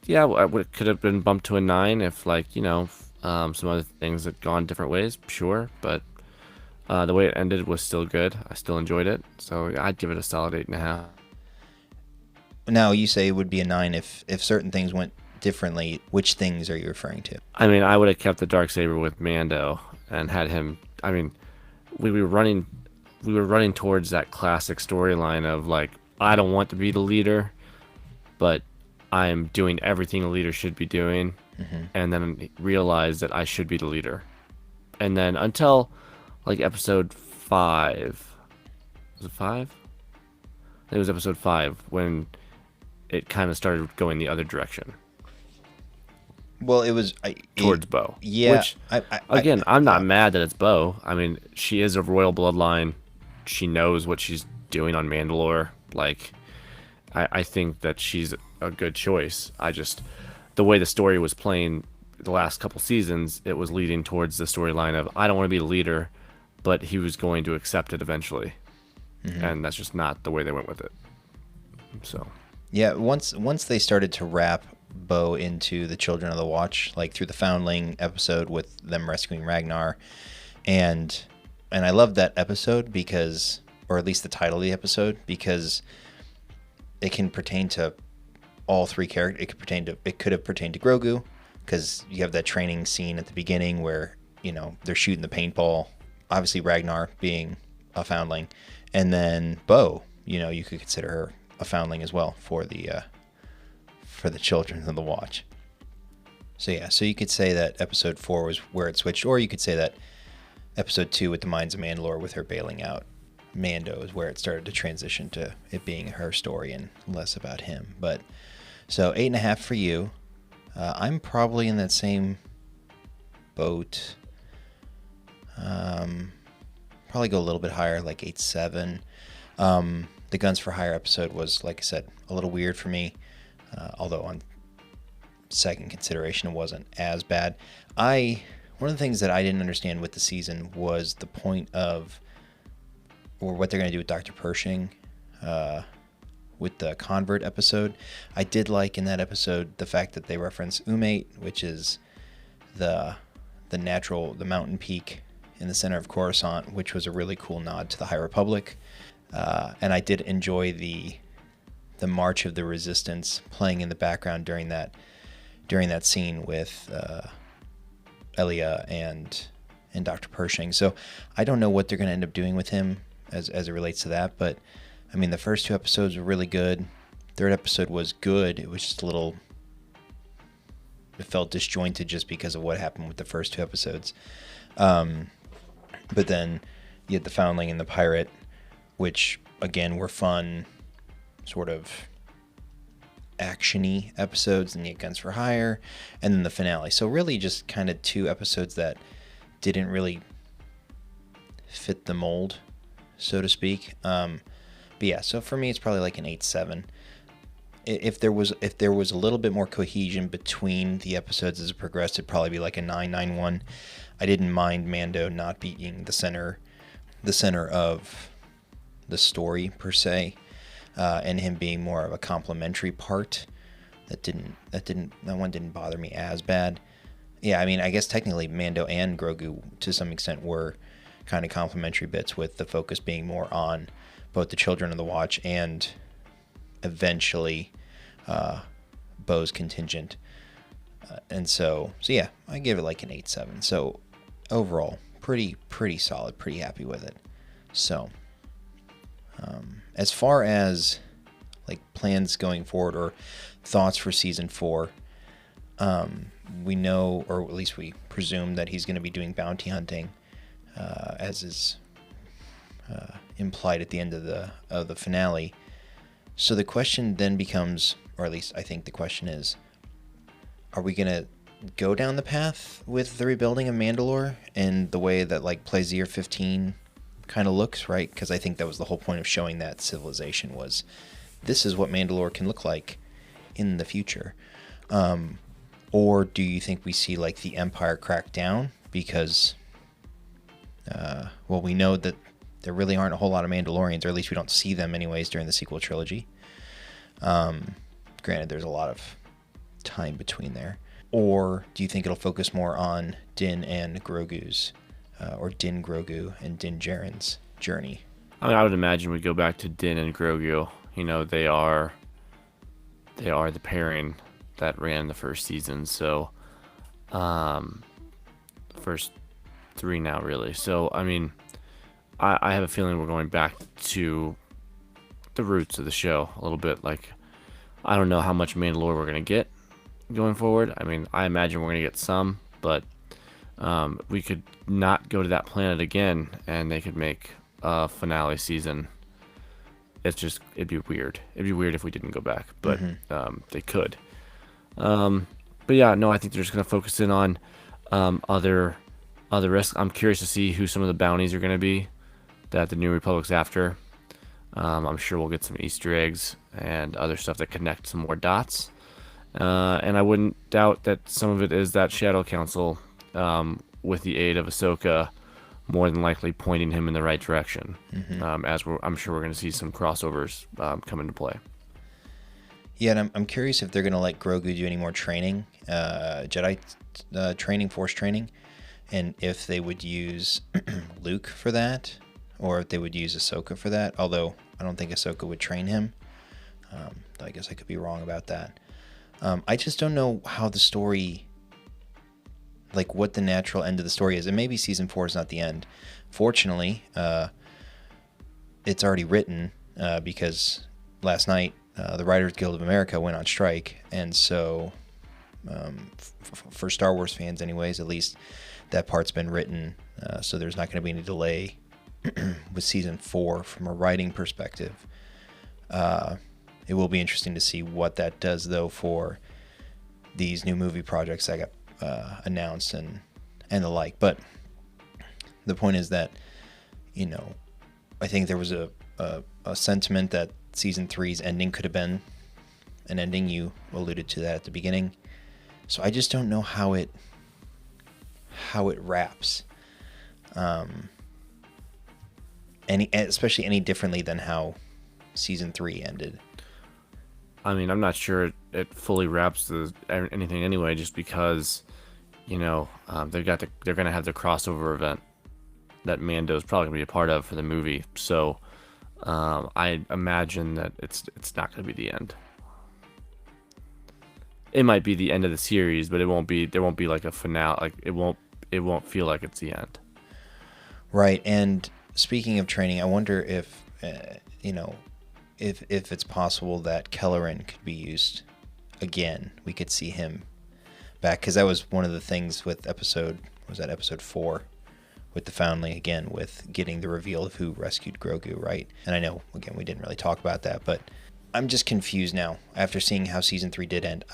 [SPEAKER 2] it could have been bumped to a 9 if, like, you know, some other things had gone different ways, sure, but the way it ended was still good. I still enjoyed it, so I'd give it a solid 8.5.
[SPEAKER 1] Now, you say it would be a 9 if certain things went differently. Which things are you referring to?
[SPEAKER 2] I mean, I would have kept the Darksaber with Mando and had him. I mean, we were running towards that classic storyline of, like, I don't want to be the leader, but I am doing everything a leader should be doing, and then realize that I should be the leader. And then until, like, episode 5. Was it 5? It was episode 5 when it kind of started going the other direction.
[SPEAKER 1] Well, it was
[SPEAKER 2] towards Bo.
[SPEAKER 1] Yeah.
[SPEAKER 2] Which, I'm not mad that it's Bo. I mean, she is of royal bloodline. She knows what she's doing on Mandalore. Like, I think that she's a good choice. The way the story was playing the last couple seasons, it was leading towards the storyline of, I don't want to be the leader, but he was going to accept it eventually. And that's just not the way they went with it. So,
[SPEAKER 1] yeah, once they started to wrap Bo into the Children of the Watch, like through the Foundling episode with them rescuing Ragnar, and I loved that episode because, or at least the title of the episode, because it can pertain to all three characters. It could have pertained to Grogu, because you have that training scene at the beginning where, they're shooting the paintball, obviously Ragnar being a foundling, and then Bo, you could consider her a foundling as well for the children of the Watch. So yeah, so you could say that episode 4 was where it switched, or you could say that episode 2 with the Mines of Mandalore with her bailing out Mando is where it started to transition to it being her story and less about him. But so 8.5 for you. I'm probably in that same boat. Probably go a little bit higher, like 8.7. The Guns for Hire episode was, like I said, a little weird for me. Although on second consideration, it wasn't as bad. One of the things that I didn't understand with the season was the point of, or what they're going to do with Dr. Pershing, with the Convert episode. I did like in that episode the fact that they reference Umate, which is the mountain peak in the center of Coruscant, which was a really cool nod to the High Republic. And I did enjoy the March of the Resistance playing in the background during that scene with Elia and Dr. Pershing. So I don't know what they're going to end up doing with him as it relates to that, but I mean, the first 2 episodes were really good. Third episode was good. It was just it felt disjointed just because of what happened with the first 2 episodes. But then you had the Foundling and the Pirate, which again were fun, sort of action-y episodes, and you had Guns for Hire, and then the finale. So really just kind of 2 episodes that didn't really fit the mold, so to speak. But yeah, so for me, it's probably like an 8.7. If there was a little bit more cohesion between the episodes as it progressed, it'd probably be like a 9.91. I didn't mind Mando not being the center of the story per se, and him being more of a complementary part. That one didn't bother me as bad. Yeah, I mean, I guess technically Mando and Grogu to some extent were kind of complementary bits, with the focus being more on both the Children of the Watch and eventually Bo's contingent. And so yeah, I give it like an 8.7. So overall, pretty solid, pretty happy with it. So as far as like plans going forward or thoughts for season 4, we know, or at least we presume, that he's going to be doing bounty hunting, as is implied at the end of the finale. So the question then becomes, or at least I think the question is, are we going to go down the path with the rebuilding of Mandalore and the way that like Plaisir 15 kind of looks, right? Because I think that was the whole point of showing that civilization, was this is what Mandalore can look like in the future. Or do you think we see like the Empire crack down? Because we know that there really aren't a whole lot of Mandalorians, or at least we don't see them anyways during the sequel trilogy. Granted, there's a lot of time between there. Or do you think it'll focus more on Din and Grogu's, or Din Grogu and Din Djarin's journey?
[SPEAKER 2] I mean, I would imagine we go back to Din and Grogu. You know, they are the pairing that ran the first season. So, first 3 now, really. So, I mean, I have a feeling we're going back to the roots of the show a little bit. Like, I don't know how much Mandalore we're going to get going forward. I mean, I imagine we're going to get some, but we could not go to that planet again, and they could make a finale season. It'd be weird. It'd be weird if we didn't go back, but they could. But yeah, no, I think they're just going to focus in on other risks. I'm curious to see who some of the bounties are going to be that the New Republic's after. I'm sure we'll get some Easter eggs and other stuff that connect some more dots. And I wouldn't doubt that some of it is that Shadow Council, with the aid of Ahsoka, more than likely pointing him in the right direction. I'm sure we're going to see some crossovers come into play.
[SPEAKER 1] Yeah, and I'm curious if they're going to let Grogu do any more training, Jedi training, Force training, and if they would use Luke for that, or if they would use Ahsoka for that, although I don't think Ahsoka would train him. I guess I could be wrong about that. I just don't know how the story like what the natural end of the story is. And maybe season 4 is not the end. Fortunately, it's already written because last night the Writers Guild of America went on strike, and so for Star Wars fans anyways, at least that part's been written, so there's not going to be any delay with season 4 from a writing perspective. It will be interesting to see what that does though for these new movie projects that got announced and the like. But the point is that, you know, I think there was a sentiment that season 3's ending could have been an ending. You alluded to that at the beginning. So I just don't know how it wraps, especially any differently than how season 3 ended.
[SPEAKER 2] I mean, I'm not sure it fully wraps anything anyway, just because, you know, they're going to have the crossover event that Mando's probably going to be a part of for the movie. So I imagine that it's not going to be the end. It might be the end of the series, but there won't be like a finale. Like it won't feel like it's the end.
[SPEAKER 1] Right. And speaking of training, I wonder if if it's possible that Kelleran could be used again. We could see him back, because that was one of the things with episode 4 with the Foundling, again, with getting the reveal of who rescued Grogu, right? And I know, again, we didn't really talk about that, but I'm just confused now after seeing how season 3 did end,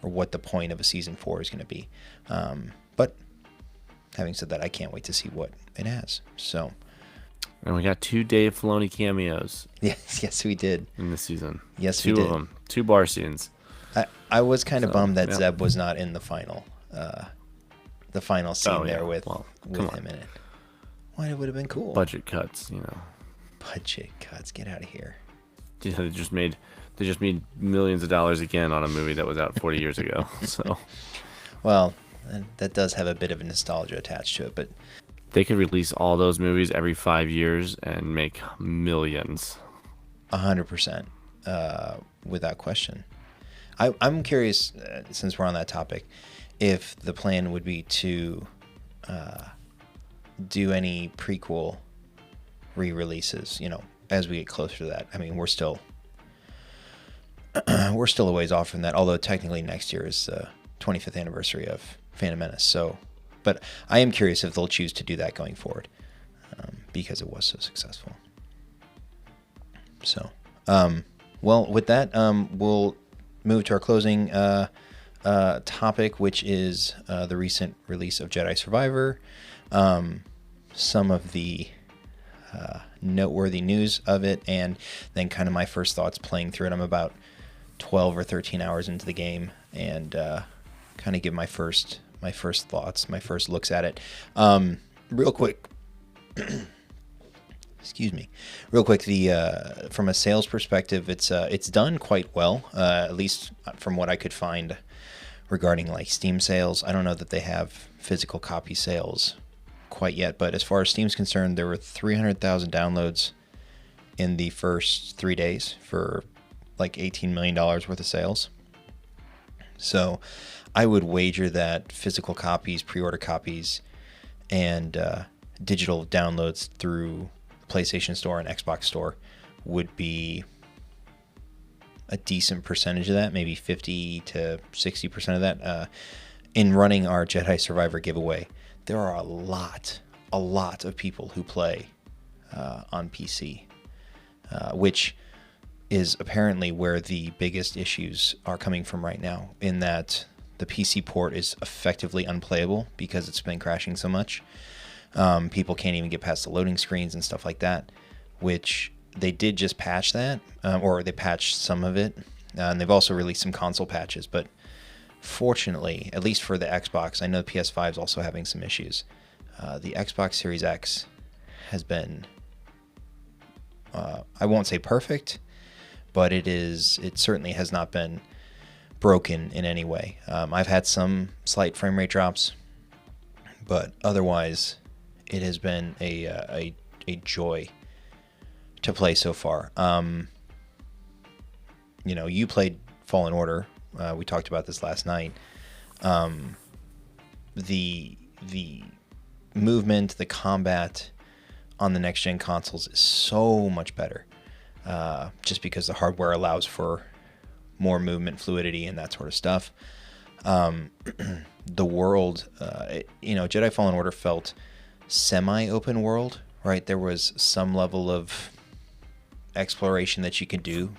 [SPEAKER 1] what the point of a season 4 is going to be. But having said that, I can't wait to see what it has. So,
[SPEAKER 2] and we got 2 Dave Filoni cameos.
[SPEAKER 1] Yes, we did
[SPEAKER 2] in this season.
[SPEAKER 1] Yes,
[SPEAKER 2] we did. 2 of them, 2 bar scenes.
[SPEAKER 1] I was kind of bummed that Zeb was not in the final scene there with him in it. Why, it would have been cool.
[SPEAKER 2] Budget cuts, you know.
[SPEAKER 1] Budget cuts, get out of here.
[SPEAKER 2] Yeah, they just made millions of dollars again on a movie that was out 40 years ago. So,
[SPEAKER 1] well, that does have a bit of a nostalgia attached to it, but
[SPEAKER 2] they could release all those movies every 5 years and make millions.
[SPEAKER 1] 100%, without question. I'm curious, since we're on that topic, if the plan would be to do any prequel re-releases, you know, as we get closer to that. I mean, we're still a ways off from that, although technically next year is the 25th anniversary of Phantom Menace. So, but I am curious if they'll choose to do that going forward, because it was so successful. So, well, with that, we'll move to our closing topic, which is the recent release of Jedi Survivor. Some of the noteworthy news of it, and then kind of my first thoughts playing through it. I'm about 12 or 13 hours into the game, and kind of give my first thoughts, my first looks at it. Real quick, excuse me, real quick. The from a sales perspective, it's done quite well, at least from what I could find regarding like Steam sales. I don't know that they have physical copy sales quite yet, but as far as Steam's concerned, there were 300,000 downloads in the first 3 days for like $18 million worth of sales. So I would wager that physical copies, pre-order copies, and digital downloads through PlayStation Store and Xbox Store would be a decent percentage of that, maybe 50 to 60% of that. In running our Jedi Survivor giveaway, there are a lot of people who play on PC, which is apparently where the biggest issues are coming from right now, in that the PC port is effectively unplayable because it's been crashing so much. People can't even get past the loading screens and stuff like that, which they did just patch that, or they patched some of it, and they've also released some console patches, but fortunately, at least for the Xbox, I know the PS5 is also having some issues. The Xbox Series X has been, I won't say perfect, but it certainly has not been broken in any way. I've had some slight frame rate drops, but otherwise, it has been a joy to play so far. You know, you played Fallen Order. We talked about this last night. the movement, the combat on the next gen consoles is so much better, just because the hardware allows for more movement fluidity and that sort of stuff. The world, Jedi Fallen Order felt semi-open world, right? There was some level of exploration that you could do,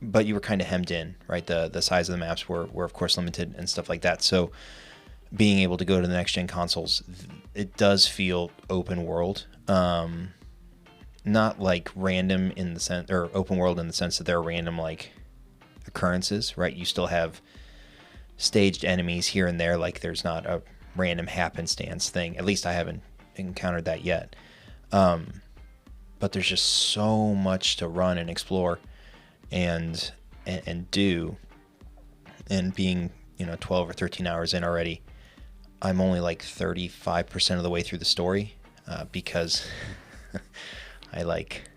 [SPEAKER 1] but you were kind of hemmed in, right? The size of the maps were of course limited and stuff like that. So being able to go to the next gen consoles, it does feel open world, not like random in the sense, or open world in the sense that there are random like occurrences, right? You still have staged enemies here and there, like there's not a random happenstance thing. At least I haven't encountered that yet. But there's just so much to run and explore and do. And being 12 or 13 hours in already, I'm only like 35% of the way through the story, because I like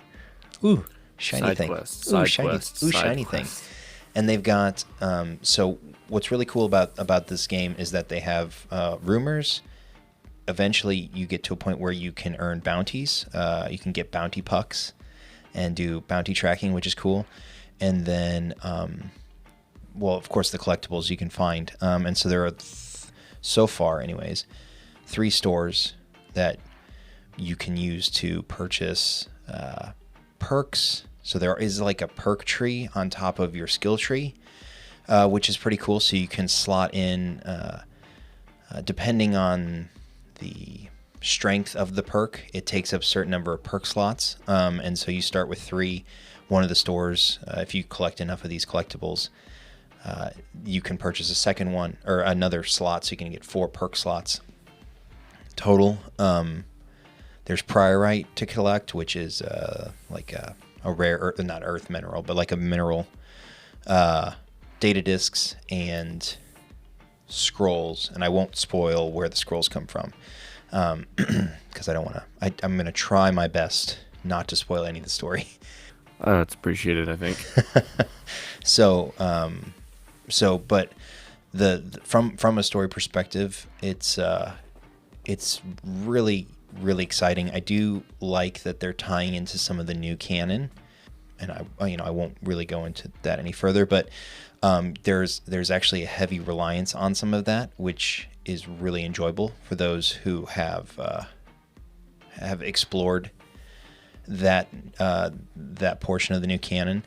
[SPEAKER 1] shiny thing. Shiny thing. And they've got so what's really cool about this game is that they have rumors. Eventually you get to a point where you can earn bounties. You can get bounty pucks and do bounty tracking, which is cool. And then of course the collectibles you can find, and so there are so far anyways 3 stores that you can use to purchase perks. So there is like a perk tree on top of your skill tree, which is pretty cool. So you can slot in, depending on the strength of the perk, it takes up a certain number of perk slots. And so you start with 3. One of the stores, if you collect enough of these collectibles, you can purchase a second one or another slot, so you can get 4 perk slots total. There's priorite to collect, which is like a rare, not earth mineral, but like a mineral, data discs and scrolls. And I won't spoil where the scrolls come from, because I don't want to. I'm going to try my best not to spoil any of the story.
[SPEAKER 2] It's appreciated, I think.
[SPEAKER 1] But from a story perspective, it's really exciting. I do like that they're tying into some of the new canon, and I won't really go into that any further, but there's actually a heavy reliance on some of that, which is really enjoyable for those who have explored that portion of the new canon.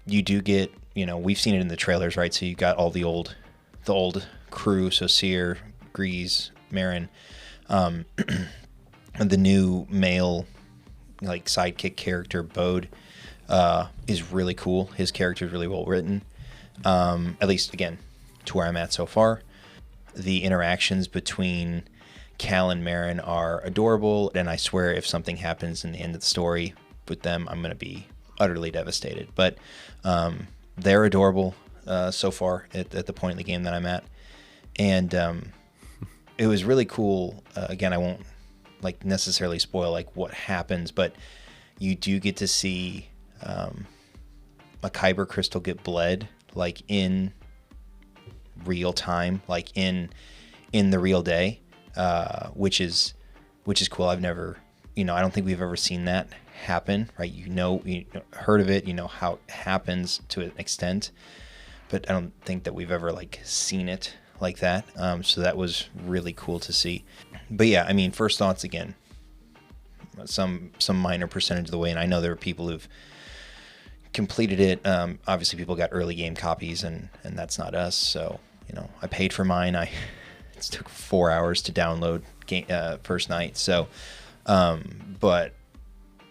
[SPEAKER 1] You do get, we've seen it in the trailers, right? So you got all the old crew, so Seer, Grease, Marin, and the new male like sidekick character Bode is really cool. His character is really well written, at least again to where I'm at so far. The interactions between Cal and Marin are adorable, and I swear if something happens in the end of the story with them, I'm going to be utterly devastated. But they're adorable so far at the point in the game that I'm at. And it was really cool. Again, I won't like necessarily spoil like what happens, but you do get to see a kyber crystal get bled like in real time, like in the real day. Which is cool. I've never, I don't think we've ever seen that happen, right? You heard of it, how it happens to an extent, but I don't think that we've ever like seen it like that. So that was really cool to see. But yeah, first thoughts again, some minor percentage of the way, and I know there are people who've completed it. Obviously people got early game copies, and that's not us. So, I paid for mine. It took 4 hours to download first night. So, but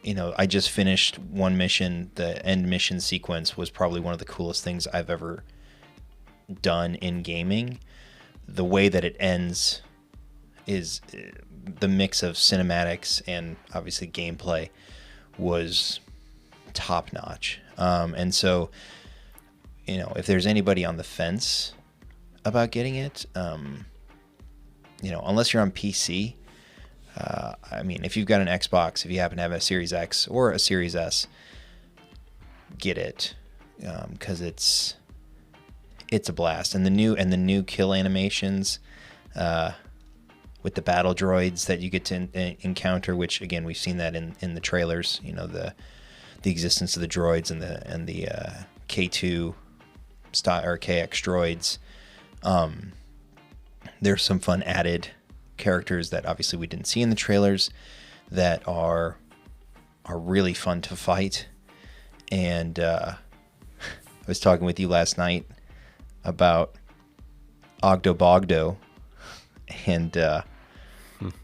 [SPEAKER 1] I just finished one mission. The end mission sequence was probably one of the coolest things I've ever done in gaming. The way that it ends is the mix of cinematics and obviously gameplay was top notch. And so, if there's anybody on the fence about getting it, unless you're on PC, if you've got an Xbox, if you happen to have a Series X or a Series S, get it, because it's a blast. And the new kill animations, with the battle droids that you get to encounter, which again we've seen that in the trailers. You know, the existence of the droids and the K2 style or KX droids. There's some fun added characters that obviously we didn't see in the trailers that are really fun to fight. And I was talking with you last night about Ogdo Bogdo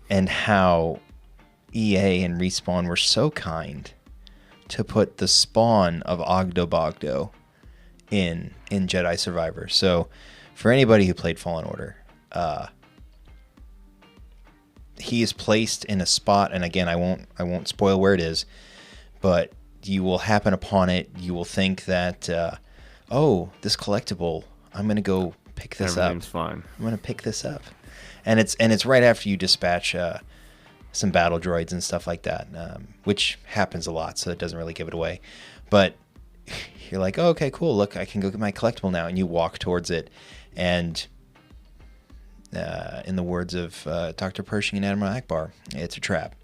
[SPEAKER 1] and how EA and Respawn were so kind to put the spawn of Ogdo Bogdo in Jedi Survivor. So for anybody who played Fallen Order, he is placed in a spot, and again, I won't spoil where it is, but you will happen upon it. You will think that, this collectible, I'm gonna go pick this up.
[SPEAKER 2] Everything's fine.
[SPEAKER 1] I'm gonna pick this up, and it's right after you dispatch some battle droids and stuff like that, which happens a lot, so it doesn't really give it away. But you're like, oh, okay, cool. Look, I can go get my collectible now, and you walk towards it, and in the words of Dr. Pershing and Admiral Akbar, it's a trap.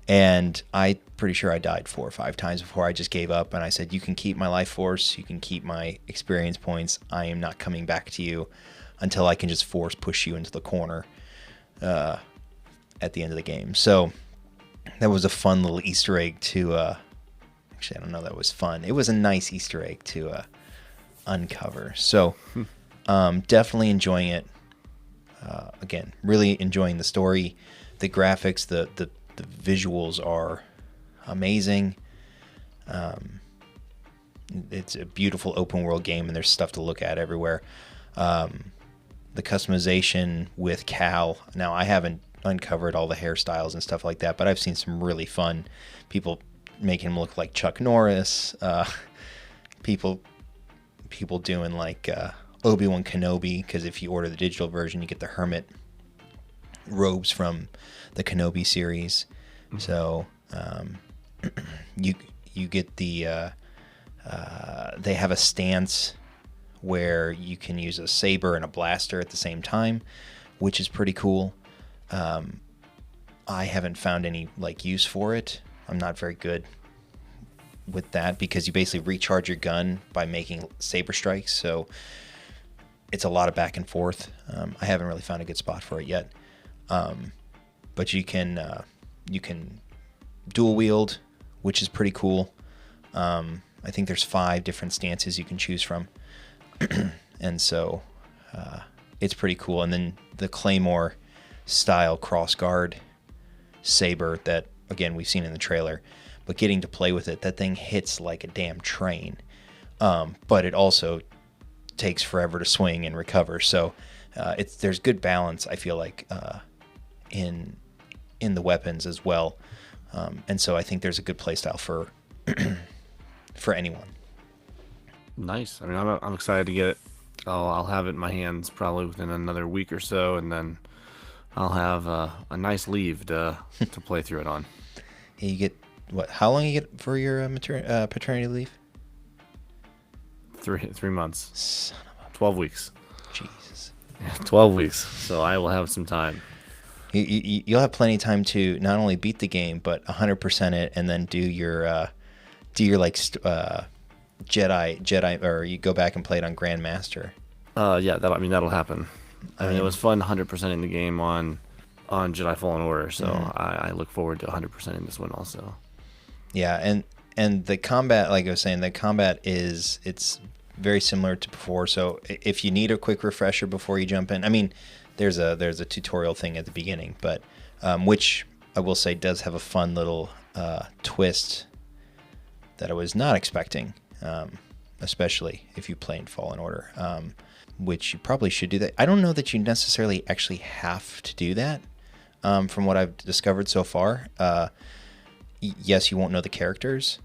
[SPEAKER 1] And I'm pretty sure I died 4 or 5 times before I just gave up, and I said, you can keep my life force, you can keep my experience points. I am not coming back to you until I can just force push you into the corner at the end of the game. So that was a fun little Easter egg to actually, I don't know that was fun. It was a nice Easter egg to uncover. So definitely enjoying it. Again, really enjoying the story, the graphics, the visuals are amazing. It's a beautiful open world game, and there's stuff to look at everywhere. The customization with Cal. Now, I haven't uncovered all the hairstyles and stuff like that, but I've seen some really fun people making him look like Chuck Norris. People doing like Obi-Wan Kenobi, because if you order the digital version, you get the hermit robes from the Kenobi series. So you get the they have a stance where you can use a saber and a blaster at the same time, which is pretty cool. I haven't found any like use for it. I'm not very good with that, because you basically recharge your gun by making saber strikes, so it's a lot of back and forth. I haven't really found a good spot for it yet. But you can dual wield, which is pretty cool. I think there's 5 different stances you can choose from. And so it's pretty cool. And then the Claymore style crossguard saber that, again, we've seen in the trailer, but getting to play with it, that thing hits like a damn train. But it also takes forever to swing and recover. So there's good balance, I feel like, in the weapons as well. And so I think there's a good playstyle for for anyone.
[SPEAKER 2] Nice. I mean, I'm excited to get it. I'll have it in my hands probably within another week or so, and then I'll have a nice leave to play through it on.
[SPEAKER 1] Yeah, you get what? How long you get for your paternity leave?
[SPEAKER 2] 3 months.
[SPEAKER 1] Son of
[SPEAKER 2] 12 weeks.
[SPEAKER 1] Jesus.
[SPEAKER 2] Yeah, 12 weeks. So I will have some time.
[SPEAKER 1] You'll have plenty of time to not only beat the game, but 100% it, and then do your like Jedi, or you go back and play it on Grandmaster.
[SPEAKER 2] Yeah, that'll happen. I mean, it was fun 100% in the game on Jedi Fallen Order, so I look forward to 100% in this one also. Yeah,
[SPEAKER 1] and the combat, like I was saying, the combat it's very similar to before. So if you need a quick refresher before you jump in, I mean, there's a tutorial thing at the beginning, but which I will say does have a fun little twist that I was not expecting, especially if you play in Fallen Order, which you probably should do that. I don't know that you necessarily actually have to do that, from what I've discovered so far. Yes, you won't know the characters,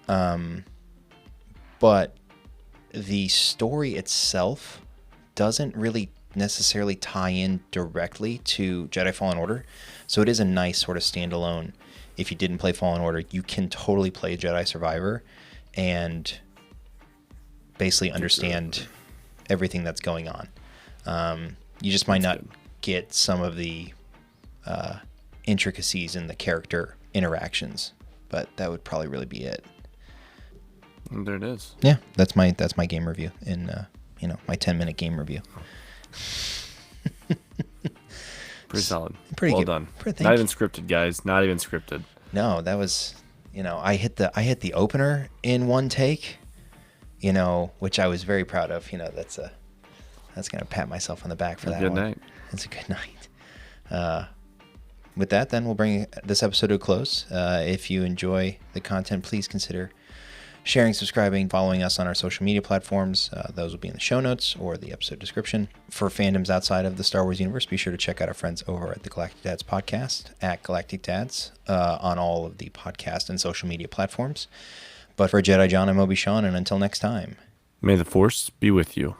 [SPEAKER 1] but the story itself doesn't really necessarily tie in directly to Jedi Fallen Order, so it is a nice sort of standalone. If you didn't play Fallen Order, you can totally play Jedi Survivor and basically understand everything that's going on. You just might not get some of the intricacies in the character interactions. But that would probably really be it.
[SPEAKER 2] And there it is.
[SPEAKER 1] Yeah, that's my game review in my 10-minute game review.
[SPEAKER 2] Pretty solid.
[SPEAKER 1] Pretty
[SPEAKER 2] well
[SPEAKER 1] good.
[SPEAKER 2] done.
[SPEAKER 1] Thank
[SPEAKER 2] Not
[SPEAKER 1] you.
[SPEAKER 2] even scripted, guys. Not even scripted.
[SPEAKER 1] No, that was, I hit the opener in one take, which I was very proud of. That's gonna pat myself on the back for that
[SPEAKER 2] Good
[SPEAKER 1] one.
[SPEAKER 2] night.
[SPEAKER 1] It's a good night. With that, then we'll bring this episode to a close. If you enjoy the content, please consider sharing, subscribing, following us on our social media platforms. Those will be in the show notes or the episode description. For fandoms outside of the Star Wars universe, be sure to check out our friends over at the Galactic Dads podcast, at Galactic Dads, on all of the podcast and social media platforms. But for Jedi John, I'm Obi-Sean, and until next time,
[SPEAKER 2] May the Force be with you.